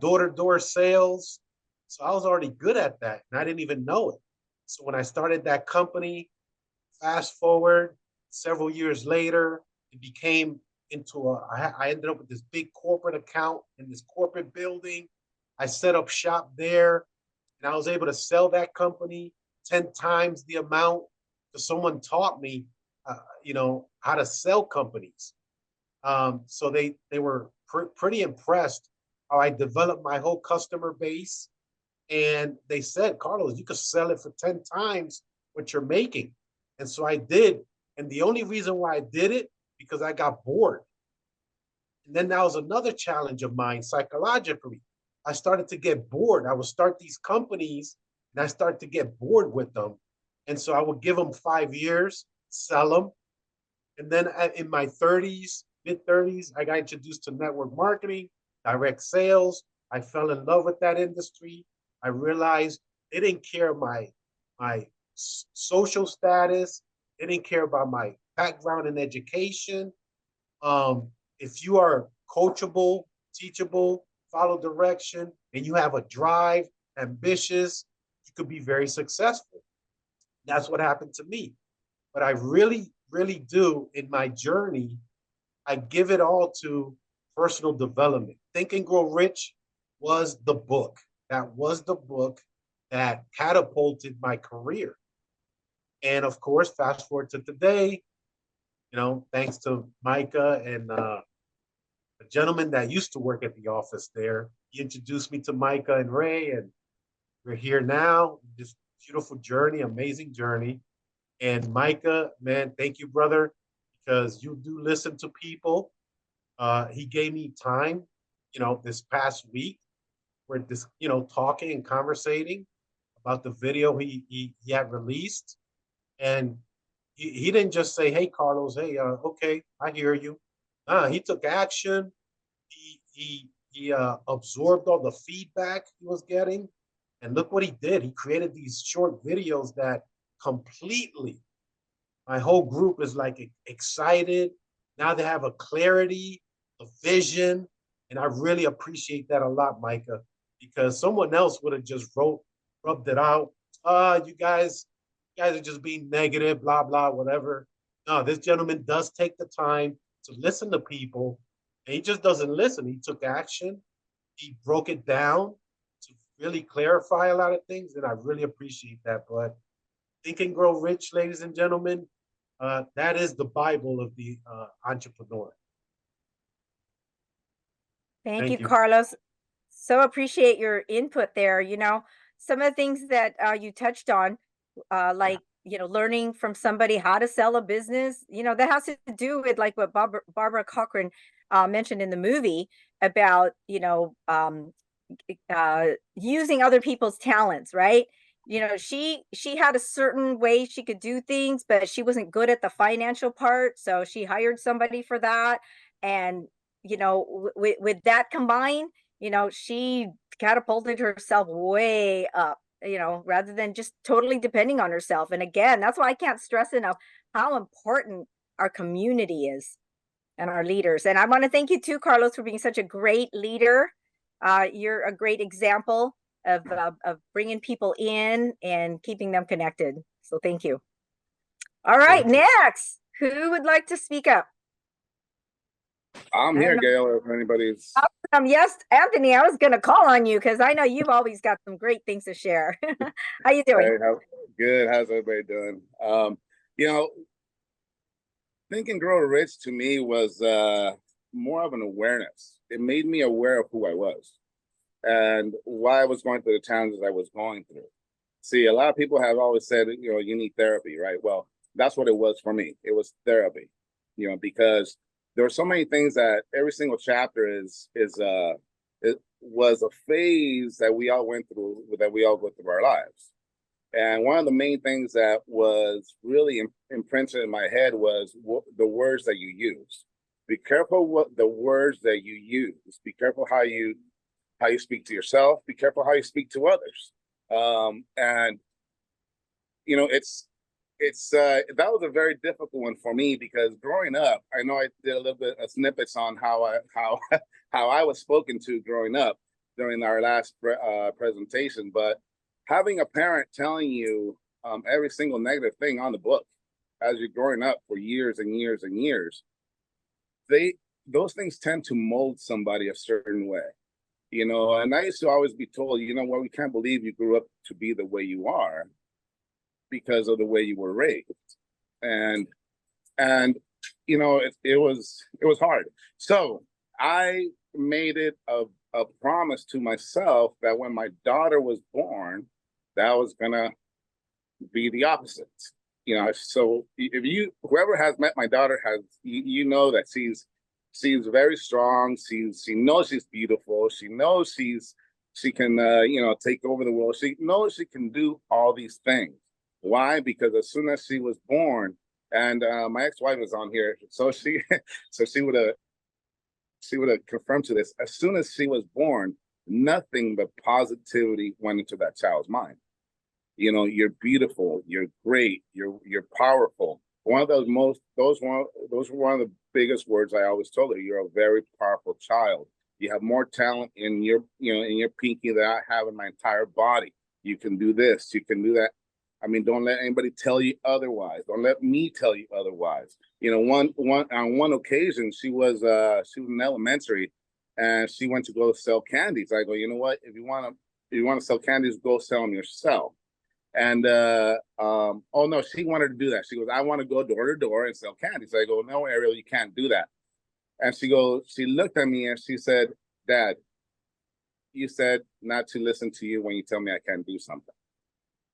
door-to-door sales. So I was already good at that, and I didn't even know it. So when I started that company, fast forward several years later, it became I ended up with this big corporate account in this corporate building. I set up shop there, and I was able to sell that company 10 times the amount, because someone taught me, how to sell companies. So they were pretty impressed how I developed my whole customer base. And they said, Carlos, you could sell it for 10 times what you're making. And so I did. And the only reason why I did it, because I got bored. And then that was another challenge of mine psychologically. I started to get bored. I would start these companies, and I started to get bored with them. And so I would give them 5 years, sell them. And then in my 30s, mid 30s, I got introduced to network marketing, direct sales. I fell in love with that industry. I realized they didn't care my social status. They didn't care about my background in education. If you are coachable, teachable, follow direction, and you have a drive, ambitious, you could be very successful. That's what happened to me. But I really, really do, in my journey, I give it all to personal development. Think and Grow Rich was the book. That was the book that catapulted my career. And of course, fast forward to today, thanks to Micah and a gentleman that used to work at the office there. He introduced me to Micah and Ray, and we're here now. This beautiful journey, amazing journey. And Micah, man, thank you, brother, because you do listen to people. He gave me time, this past week. We're just, talking and conversating about the video he had released. And he didn't just say, hey, Carlos, hey, okay, I hear you. He took action. he absorbed all the feedback he was getting, and look what he did. He created these short videos that completely, my whole group is like excited. Now they have a clarity, a vision, and I really appreciate that a lot, Micah, because someone else would have just rubbed it out. You guys are just being negative, blah, blah, whatever. No, this gentleman does take the time to listen to people, and he just doesn't listen. He took action. He broke it down to really clarify a lot of things, and I really appreciate that. But Think and Grow Rich, ladies and gentlemen, that is the Bible of the entrepreneur. Thank you, Carlos. So appreciate your input there. You know, some of the things that you touched on, like, you know, learning from somebody how to sell a business, you know, that has to do with like what Barbara Cochran mentioned in the movie about, you know, using other people's talents, right? You know, she had a certain way she could do things, but she wasn't good at the financial part, so she hired somebody for that. And you know, with that combined, you know, she catapulted herself way up, you know, rather than just totally depending on herself. And again, that's why I can't stress enough how important our community is and our leaders. And I want to thank you too, Carlos, for being such a great leader. You're a great example of bringing people in and keeping them connected. So thank you. All right, next, who would like to speak up? I'm here, Gail, if anybody's. Yes, Anthony, I was going to call on you because I know you've always got some great things to share. How you doing? Hey, good. How's everybody doing? You know, Think and Grow Rich to me was more of an awareness. It made me aware of who I was and why I was going through the challenges I was going through. See, a lot of people have always said, you know, you need therapy, right? Well, that's what it was for me. It was therapy, you know, because there were so many things that every single chapter it was a phase that we all went through, that we all go through our lives. And one of the main things that was really imprinted in my head was the words that you use. Be careful what the words that you use. Be careful how you speak to yourself. Be careful how you speak to others. And you know, that was a very difficult one for me because growing up, I know I did a little bit of snippets on how I was spoken to growing up during our last presentation, but having a parent telling you every single negative thing on the book as you're growing up for years and years and years, those things tend to mold somebody a certain way, you know. And I used to always be told, you know what, we can't believe you grew up to be the way you are because of the way you were raised. And you know, it was hard. So I made it a promise to myself that when my daughter was born, that was gonna be the opposite. You know, so if whoever has met my daughter you know that she's very strong. She knows she's beautiful. She knows she can you know, take over the world. She knows she can do all these things. Why? Because as soon as she was born, and my ex-wife was on here, so she would have confirmed to this. As soon as she was born, nothing but positivity went into that child's mind. You know, you're beautiful, you're great, you're powerful. Those were one of the biggest words I always told her. You're a very powerful child. You have more talent in your pinky than I have in my entire body. You can do this, you can do that. I mean, don't let anybody tell you otherwise. Don't let me tell you otherwise. You know, on one occasion, she was in elementary, and she went to go sell candies. I go, you know what? If you want to sell candies, go sell them yourself. And oh no, she wanted to do that. She goes, I want to go door to door and sell candies. I go, no, Ariel, you can't do that. And she looked at me and she said, Dad, you said not to listen to you when you tell me I can't do something.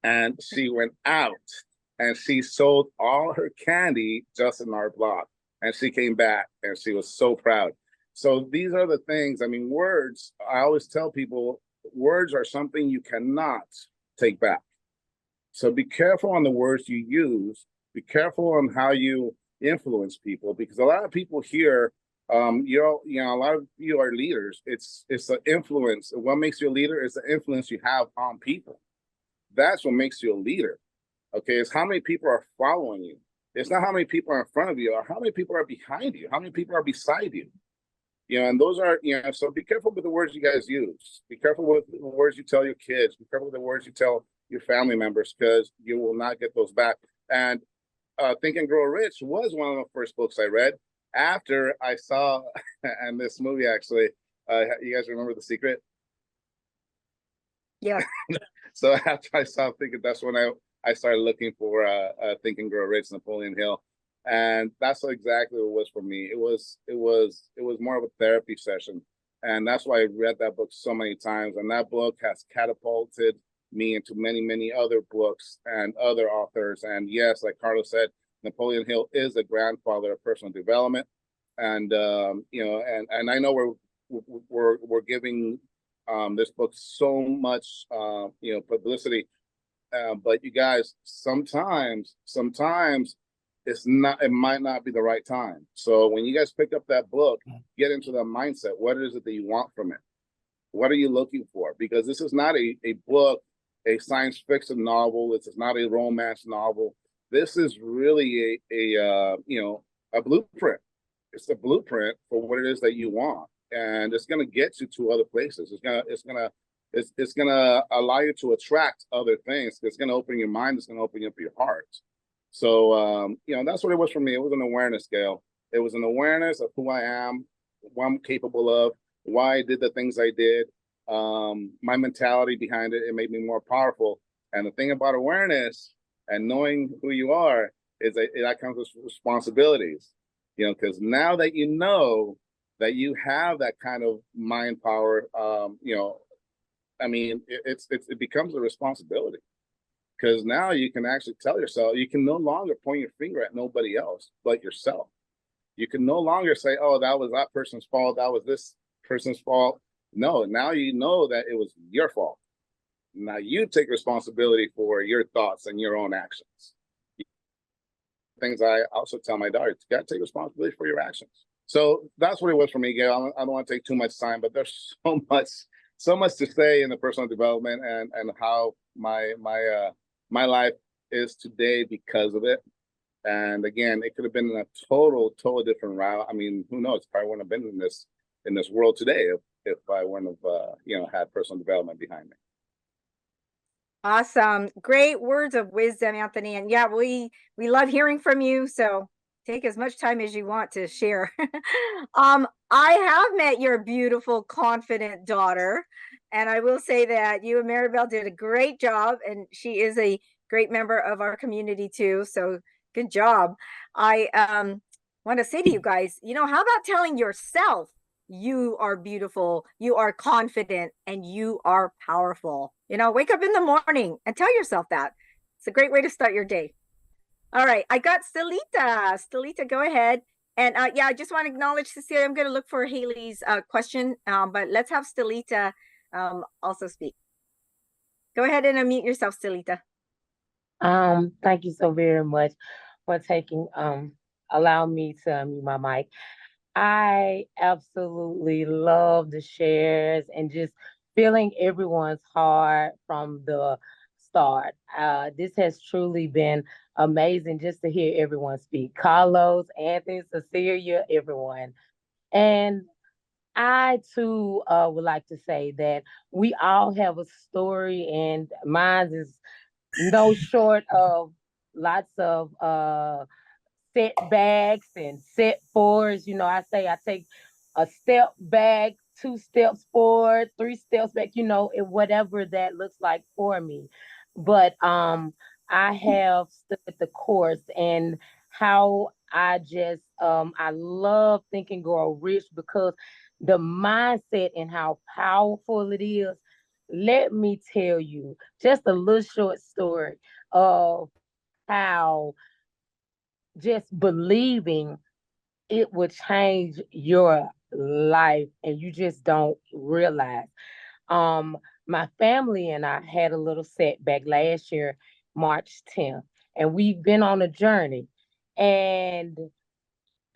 And she went out and she sold all her candy just in our block. And she came back and she was so proud. So these are the things. I mean, words, I always tell people, words are something you cannot take back. So be careful on the words you use. Be careful on how you influence people, because a lot of people hear A lot of you are leaders. It's the influence. What makes you a leader is the influence you have on people. That's what makes you a leader. Okay, it's how many people are following you. It's not how many people are in front of you or how many people are behind you, how many people are beside you. And those are, so be careful with the words you guys use. Be careful with the words you tell your kids. Be careful with the words you tell your family members, because you will not get those back. And Think and Grow Rich was one of the first books I read after I saw, and this movie actually, you guys remember The Secret? Yeah. So after I saw Think, that's when I started looking for Think and Grow Rich, Napoleon Hill. And that's exactly what it was for me. It was more of a therapy session. And that's why I read that book so many times. And that book has catapulted me into many, many other books and other authors. And yes, like Carlos said, Napoleon Hill is the grandfather of personal development. And and I know we're giving this book so much publicity. But you guys, sometimes it might not be the right time. So when you guys pick up that book, get into the mindset. What is it that you want from it? What are you looking for? Because this is not a book, a science fiction novel. This is not a romance novel. This is really a blueprint. It's a blueprint for what it is that you want, and it's going to get you to other places. It's gonna allow you to attract other things. It's going to open your mind. It's going to open up your heart. So, that's what it was for me. It was an awareness scale. It was an awareness of who I am, what I'm capable of, why I did the things I did, my mentality behind it. It made me more powerful. And the thing about awareness and knowing who you are is that comes with responsibilities, because now that you know that you have that kind of mind power, it becomes a responsibility. Because now you can actually tell yourself, you can no longer point your finger at nobody else but yourself. You can no longer say, oh, that was that person's fault, that was this person's fault. No, now you know that it was your fault. Now you take responsibility for your thoughts and your own actions. Things I also tell my daughter, you got to take responsibility for your actions. So that's what it was for me, Gail. I don't want to take too much time, but there's so much to say in the personal development and how my life is today because of it. And again, it could have been a total different route. I mean, who knows? Probably wouldn't have been in this world today if I wouldn't have had personal development behind me. Awesome. Great words of wisdom, Anthony. And yeah, we love hearing from you. So take as much time as you want to share. I have met your beautiful, confident daughter. And I will say that you and Maribel did a great job. And she is a great member of our community too. So good job. I want to say to you guys, how about telling yourself you are beautiful, you are confident, and you are powerful? Wake up in the morning and tell yourself that. It's a great way to start your day. All right, I got Stelita. Stelita, go ahead. And I just want to acknowledge Cecilia. I'm going to look for Haley's question, but let's have Stelita also speak. Go ahead and unmute yourself, Stelita. Thank you so very much for allow me to unmute my mic. I absolutely love the shares and just feeling everyone's heart from the start. This has truly been amazing just to hear everyone speak. Carlos, Anthony, Cecilia, everyone. And I too would like to say that we all have a story, and mine is no short of lots of setbacks and set forwards. I say I take a step back, 2 steps forward, 3 steps back, whatever that looks like for me. But I have stood the course, and how I just I love Think and Grow Rich because the mindset and how powerful it is. Let me tell you just a little short story of how just believing it would change your life and you just don't realize. My family and I had a little setback last year, March 10th, and we've been on a journey. And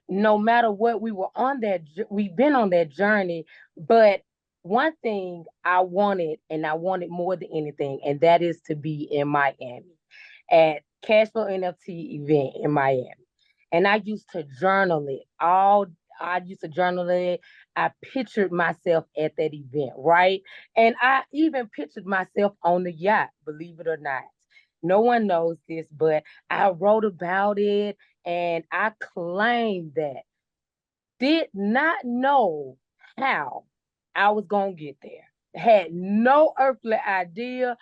no matter what, we've been on that journey. But one thing I wanted, and I wanted more than anything, and that is to be in Miami at Cashflow NFT event in Miami. And I used to journal it all. I used to journal it. I pictured myself at that event, right? And I even pictured myself on the yacht, believe it or not. No one knows this, but I wrote about it and I claimed that. Did not know how I was going to get there. Had no earthly idea,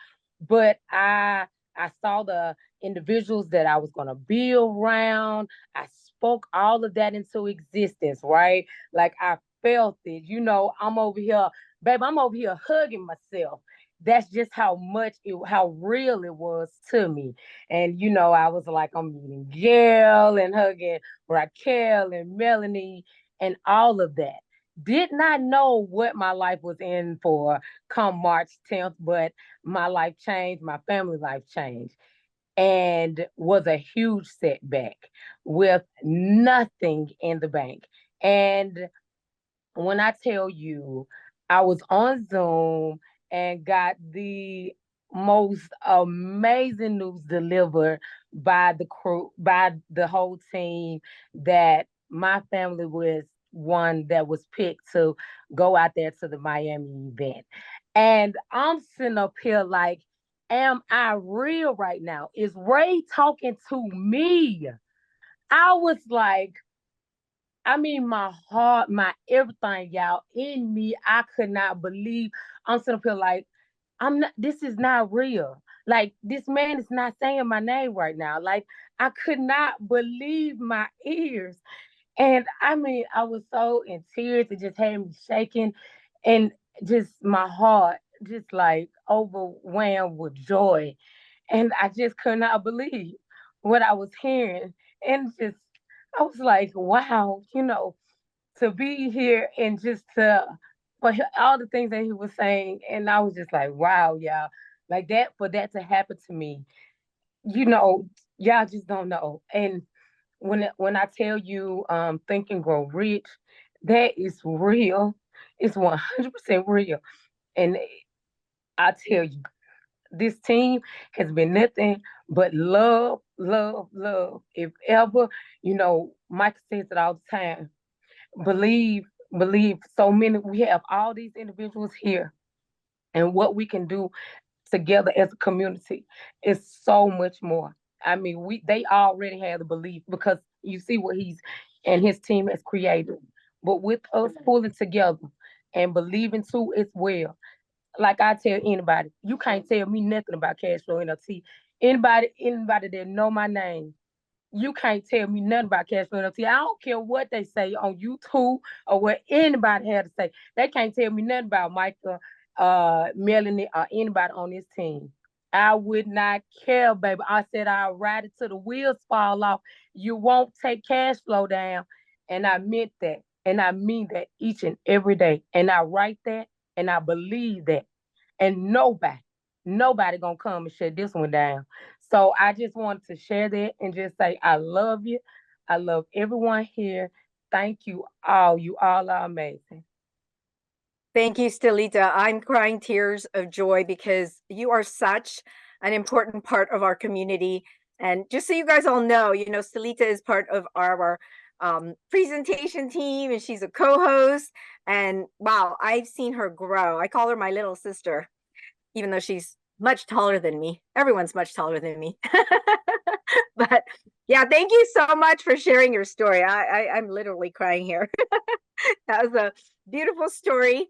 but I saw the individuals that I was going to be around. I spoke all of that into existence, right? Like I felt it. I'm over here, babe, I'm over here hugging myself. That's just how real it was to me. And I was like, I'm meeting Gail and hugging Raquel and Melanie and all of that. Did not know what my life was in for come March 10th, but my life changed, my family life changed, and was a huge setback with nothing in the bank. And when I tell you, I was on Zoom and got the most amazing news delivered by the crew, by the whole team, that my family was one that was picked to go out there to the Miami event. And I'm sitting up here like, am I real right now? Is Ray talking to me? I was like, my heart, my everything, y'all, in me, I could not believe. I'm sitting up here like, this is not real. Like, this man is not saying my name right now. Like, I could not believe my ears. And I was so in tears. It just had me shaking, and just my heart just like overwhelmed with joy. And I just could not believe what I was hearing. And just, I was like, wow, to be here and just for all the things that he was saying. And I was just like, wow, y'all, like that, for that to happen to me, y'all just don't know. And when I tell you, Think and Grow Rich, that is real. It's 100% real. And I tell you, this team has been nothing but love, love, love. If ever, Michael says it all the time. Believe, believe. So many, we have all these individuals here, and what we can do together as a community is so much more. They already have the belief, because you see what he's and his team has created. But with us pulling together and believing too as well, like I tell anybody, you can't tell me nothing about cash flow NFT. Anybody that know my name, you can't tell me nothing about cash flow NFT. I don't care what they say on YouTube or what anybody had to say. They can't tell me nothing about Micah, Melanie, or anybody on this team. I would not care, baby. I said I'll ride it till the wheels fall off. You won't take cash flow down. And I meant that. And I mean that each and every day. And I write that and I believe that. And nobody gonna come and shut this one down. So I just wanted to share that and just say, I love you. I love everyone here. Thank you all. You all are amazing. Thank you, Stelita. I'm crying tears of joy because you are such an important part of our community. And just so you guys all know, Stelita is part of our presentation team, and she's a co-host. And wow, I've seen her grow. I call her my little sister, even though she's much taller than me. Everyone's much taller than me. But yeah, thank you so much for sharing your story. I'm literally crying here. That was a beautiful story.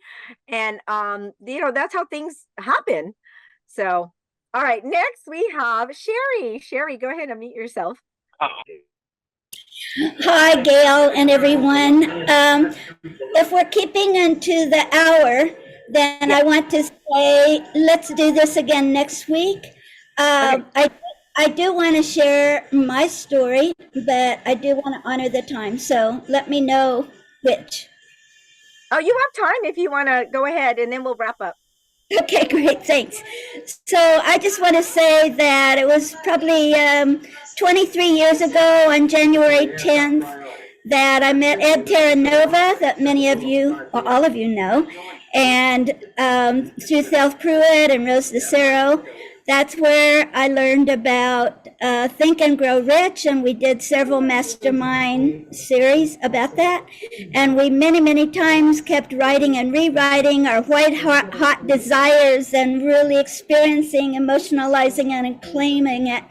And that's how things happen. So, all right, next we have Sherry. Sherry, go ahead and unmute yourself. Hi, Gail and everyone. If we're keeping into the hour, then I want to say, let's do this again next week. Okay. I do want to share my story, but I do want to honor the time. So let me know which. Oh, you have time if you want to go ahead, and then we'll wrap up. Okay, great, thanks. So I just want to say that it was probably 23 years ago on January 10th that I met Ed Terranova, that many of you, or all of you know, and through Seth Pruitt and Rose DeCero. That's where I learned about Think and Grow Rich, and we did several mastermind series about that. And we many times kept writing and rewriting our white hot desires and really experiencing, emotionalizing, and claiming it.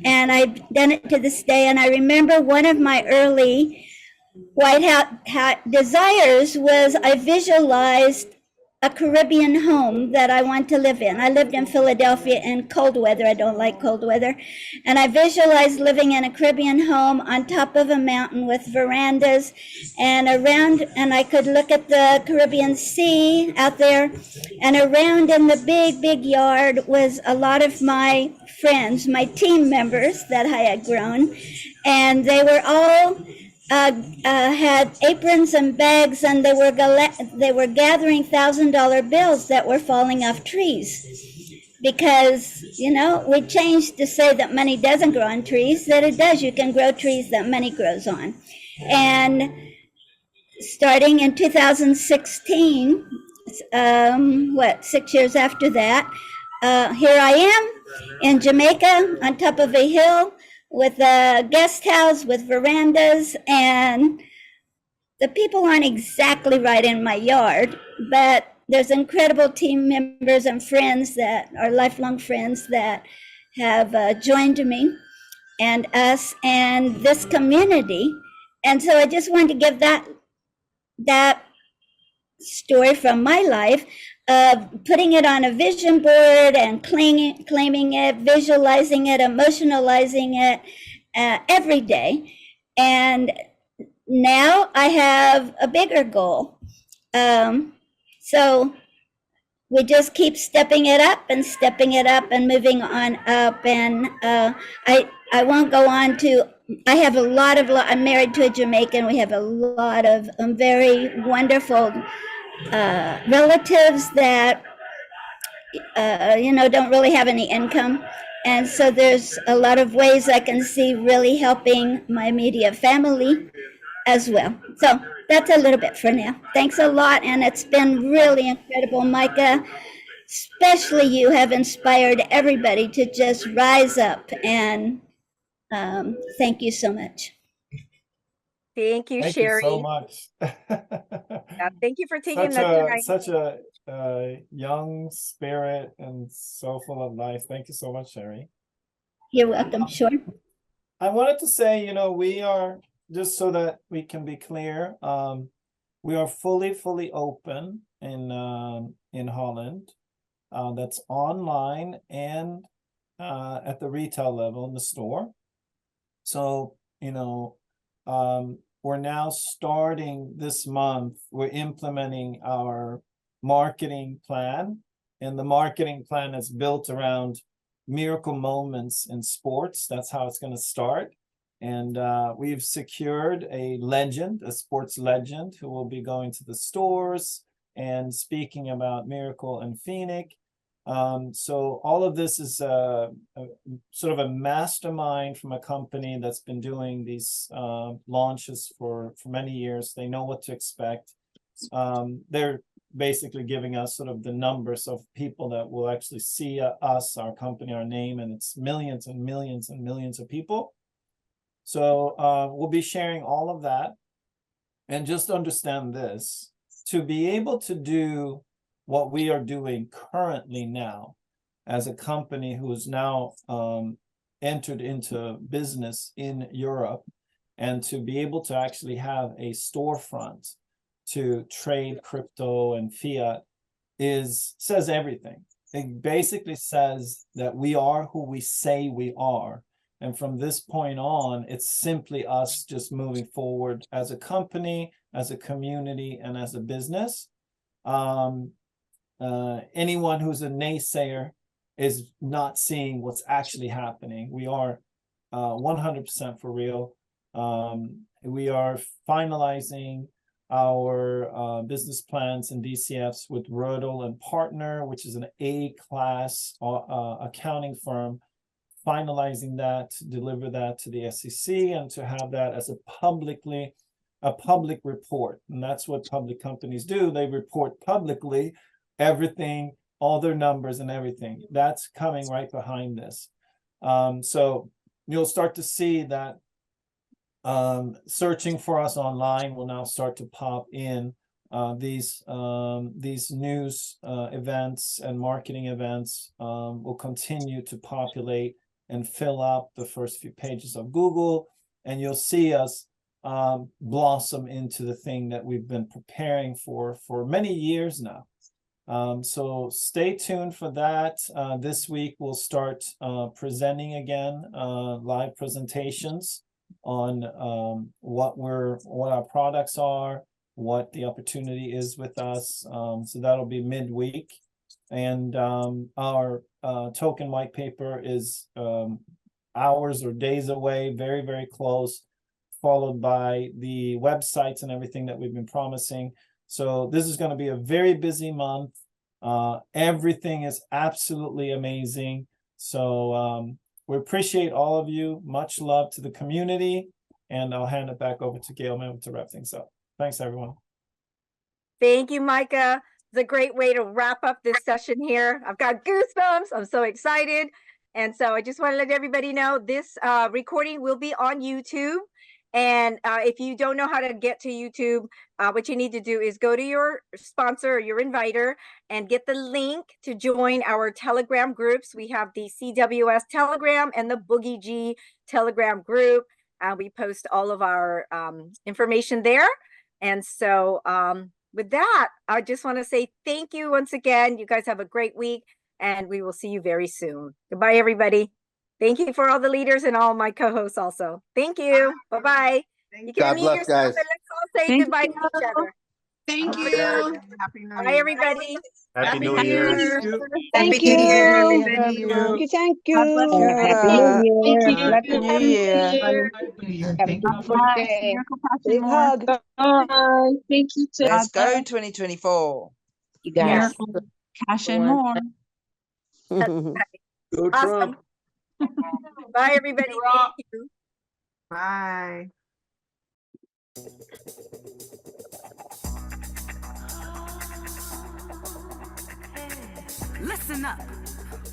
And I've done it to this day. And I remember one of my early white hat desires was I visualized a Caribbean home that I want to live in. I lived in Philadelphia in cold weather. I don't like cold weather. And I visualized living in a Caribbean home on top of a mountain with verandas and around, and I could look at the Caribbean Sea out there. And around in the big yard was a lot of my friends, my team members that I had grown. And they were all had aprons and bags, and they were gathering $1,000 bills that were falling off trees. Because, you know, we changed to say that money doesn't grow on trees, that it does. You can grow trees that money grows on. And starting in 2016, 6 years after that, here I am in Jamaica on top of a hill with a guest house with verandas, and the people aren't exactly right in my yard, but there's incredible team members and friends that are lifelong friends that have joined me and us and this community. And so I just wanted to give that story from my life of putting it on a vision board and claiming it, visualizing it, emotionalizing it every day. And now I have a bigger goal. So we just keep stepping it up and moving on up. And I won't go on to, I have I'm married to a Jamaican. We have a lot of very wonderful relatives that, don't really have any income. And so there's a lot of ways I can see really helping my immediate family as well. So that's a little bit for now. Thanks a lot. And it's been really incredible, Micah. Especially you have inspired everybody to just rise up. And thank you so much. Thank you, Thank Sherry. you so much. Yeah, thank you for taking the time. Such a young spirit and so full of life. Thank you so much, Sherry. You're welcome. Sure. I wanted to say, we are, just so that we can be clear, we are fully open in Holland. That's online and at the retail level in the store. So, we're now starting this month, we're implementing our marketing plan, and the marketing plan is built around miracle moments in sports. That's how it's going to start. And we've secured a sports legend, who will be going to the stores and speaking about Miracle and Phoenix. So all of this is sort of a mastermind from a company that's been doing these launches for many years. They know what to expect. They're basically giving us sort of the numbers of people that will actually see us, our company, our name, and it's millions and millions and millions of people. So we'll be sharing all of that. And just understand this, to be able to do what we are doing currently now as a company who is now entered into business in Europe, and to be able to actually have a storefront to trade crypto and fiat says everything. It basically says that we are who we say we are. And from this point on, it's simply us just moving forward as a company, as a community, and as a business. Anyone who's a naysayer is not seeing what's actually happening. We are 100% for real. We are finalizing our business plans and DCFs with Rodel and Partner, which is an A-class accounting firm, finalizing that to deliver that to the SEC and to have that as a publicly a public report. And that's what public companies do. They report publicly everything, all their numbers and everything. That's coming right behind this. So you'll start to see that searching for us online will now start to pop in these news events and marketing events will continue to populate and fill up the first few pages of Google, and you'll see us blossom into the thing that we've been preparing for many years now. So stay tuned for that. This week we'll start presenting again, live presentations on what our products are, what the opportunity is with us. So that'll be midweek. And our token white paper is hours or days away, very, very close, followed by the websites and everything that we've been promising. So this is going to be a very busy month. Everything is absolutely amazing. So we appreciate all of you. Much love to the community. And I'll hand it back over to Gail to wrap things up. Thanks, everyone. Thank you, Micah. It's a great way to wrap up this session here. I've got goosebumps. I'm so excited. And so I just want to let everybody know this recording will be on YouTube. And if you don't know how to get to YouTube, what you need to do is go to your sponsor or your inviter and get the link to join our Telegram groups. We have the CWS Telegram and the Boogie G Telegram group. We post all of our information there. And so with that, I just want to say thank you once again. You guys have a great week, and we will see you very soon. Goodbye, everybody. Thank you for all the leaders and all my co-hosts also. Thank you. Bye-bye. You can God mute bless, yourself, guys. and let's all say Thank goodbye to you. each other. Thank Oh, you. Bye, everybody. Happy New Year. Thank you. Thank you. Thank God bless you. you. Happy New Thank Year. you. Happy New Year. Have a beautiful day. Big hug. Thank you too. Let's go 2024. You guys. Miracle, cash and more. Go Awesome. Bye, everybody. Thank you. Bye. Listen up,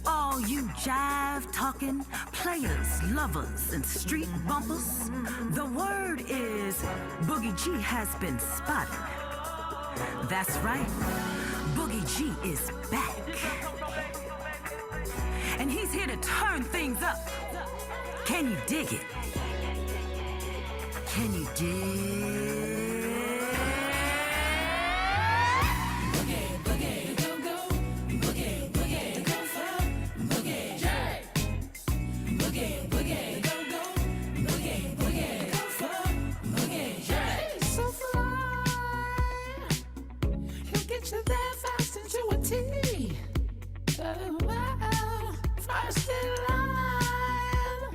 all you jive talking players, lovers, and street bumpers. The word is Boogie G has been spotted. That's right, Boogie G is back. And he's here to turn things up. Can you dig it? Can you dig? Boogie, boogie, go, go. Boogie, boogie, Gopher. Boogie, J. Boogie, boogie, go, go. Boogie, boogie, Gopher. Boogie, J. So fly. He'll get you there fast into a T. Oh, wow. First in line.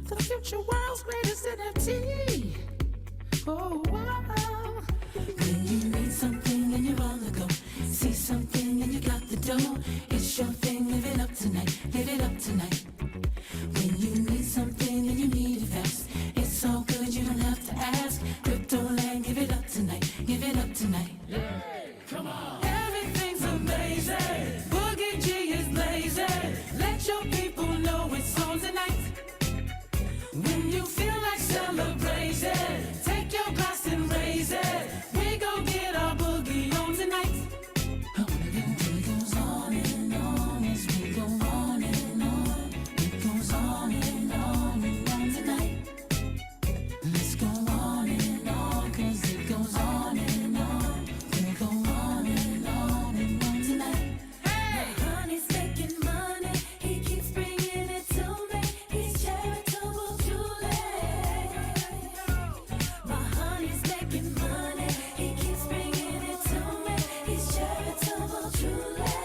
The future world's greatest NFT. Oh, wow. When you need something and you're on the go, see something and you got the dough, it's your thing, live it up tonight, live it up tonight. When you need something and you need it fast, it's so good you don't have to ask. Crypto land, give it up tonight, give it up tonight. Yeah. Come on. Everything's amazing. Boogie G is blazing. Let your people know it's on tonight. When you feel like celebration, take your glass and raise it. We gon' get our boogie on tonight. It goes on and on as we go on and on. It goes on and on and on tonight. Let's go on and on, 'cause it goes on and on. We'll go on and on and on tonight. Hey! My honey's making money, he keeps bringing it to me. He's charitable Julie. My honey's making money, he keeps bringing it to me. He's charitable Julie.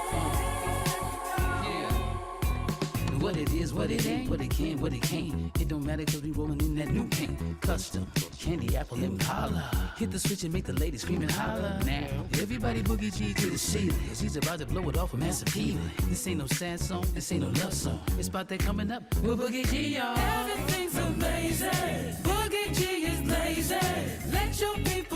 What it is, what it ain't, what it can, what it can't. It don't matter 'cause we rolling in that new paint. Custom, candy apple Impala. Hit the switch and make the ladies scream and holler. Now, everybody Boogie G to the ceiling. 'Cause he's about to blow it off from Massapequa. This ain't no sad song, this ain't no love song. It's about that coming up with Boogie G, y'all. Everything's amazing. Boogie G is blazing. Let your people.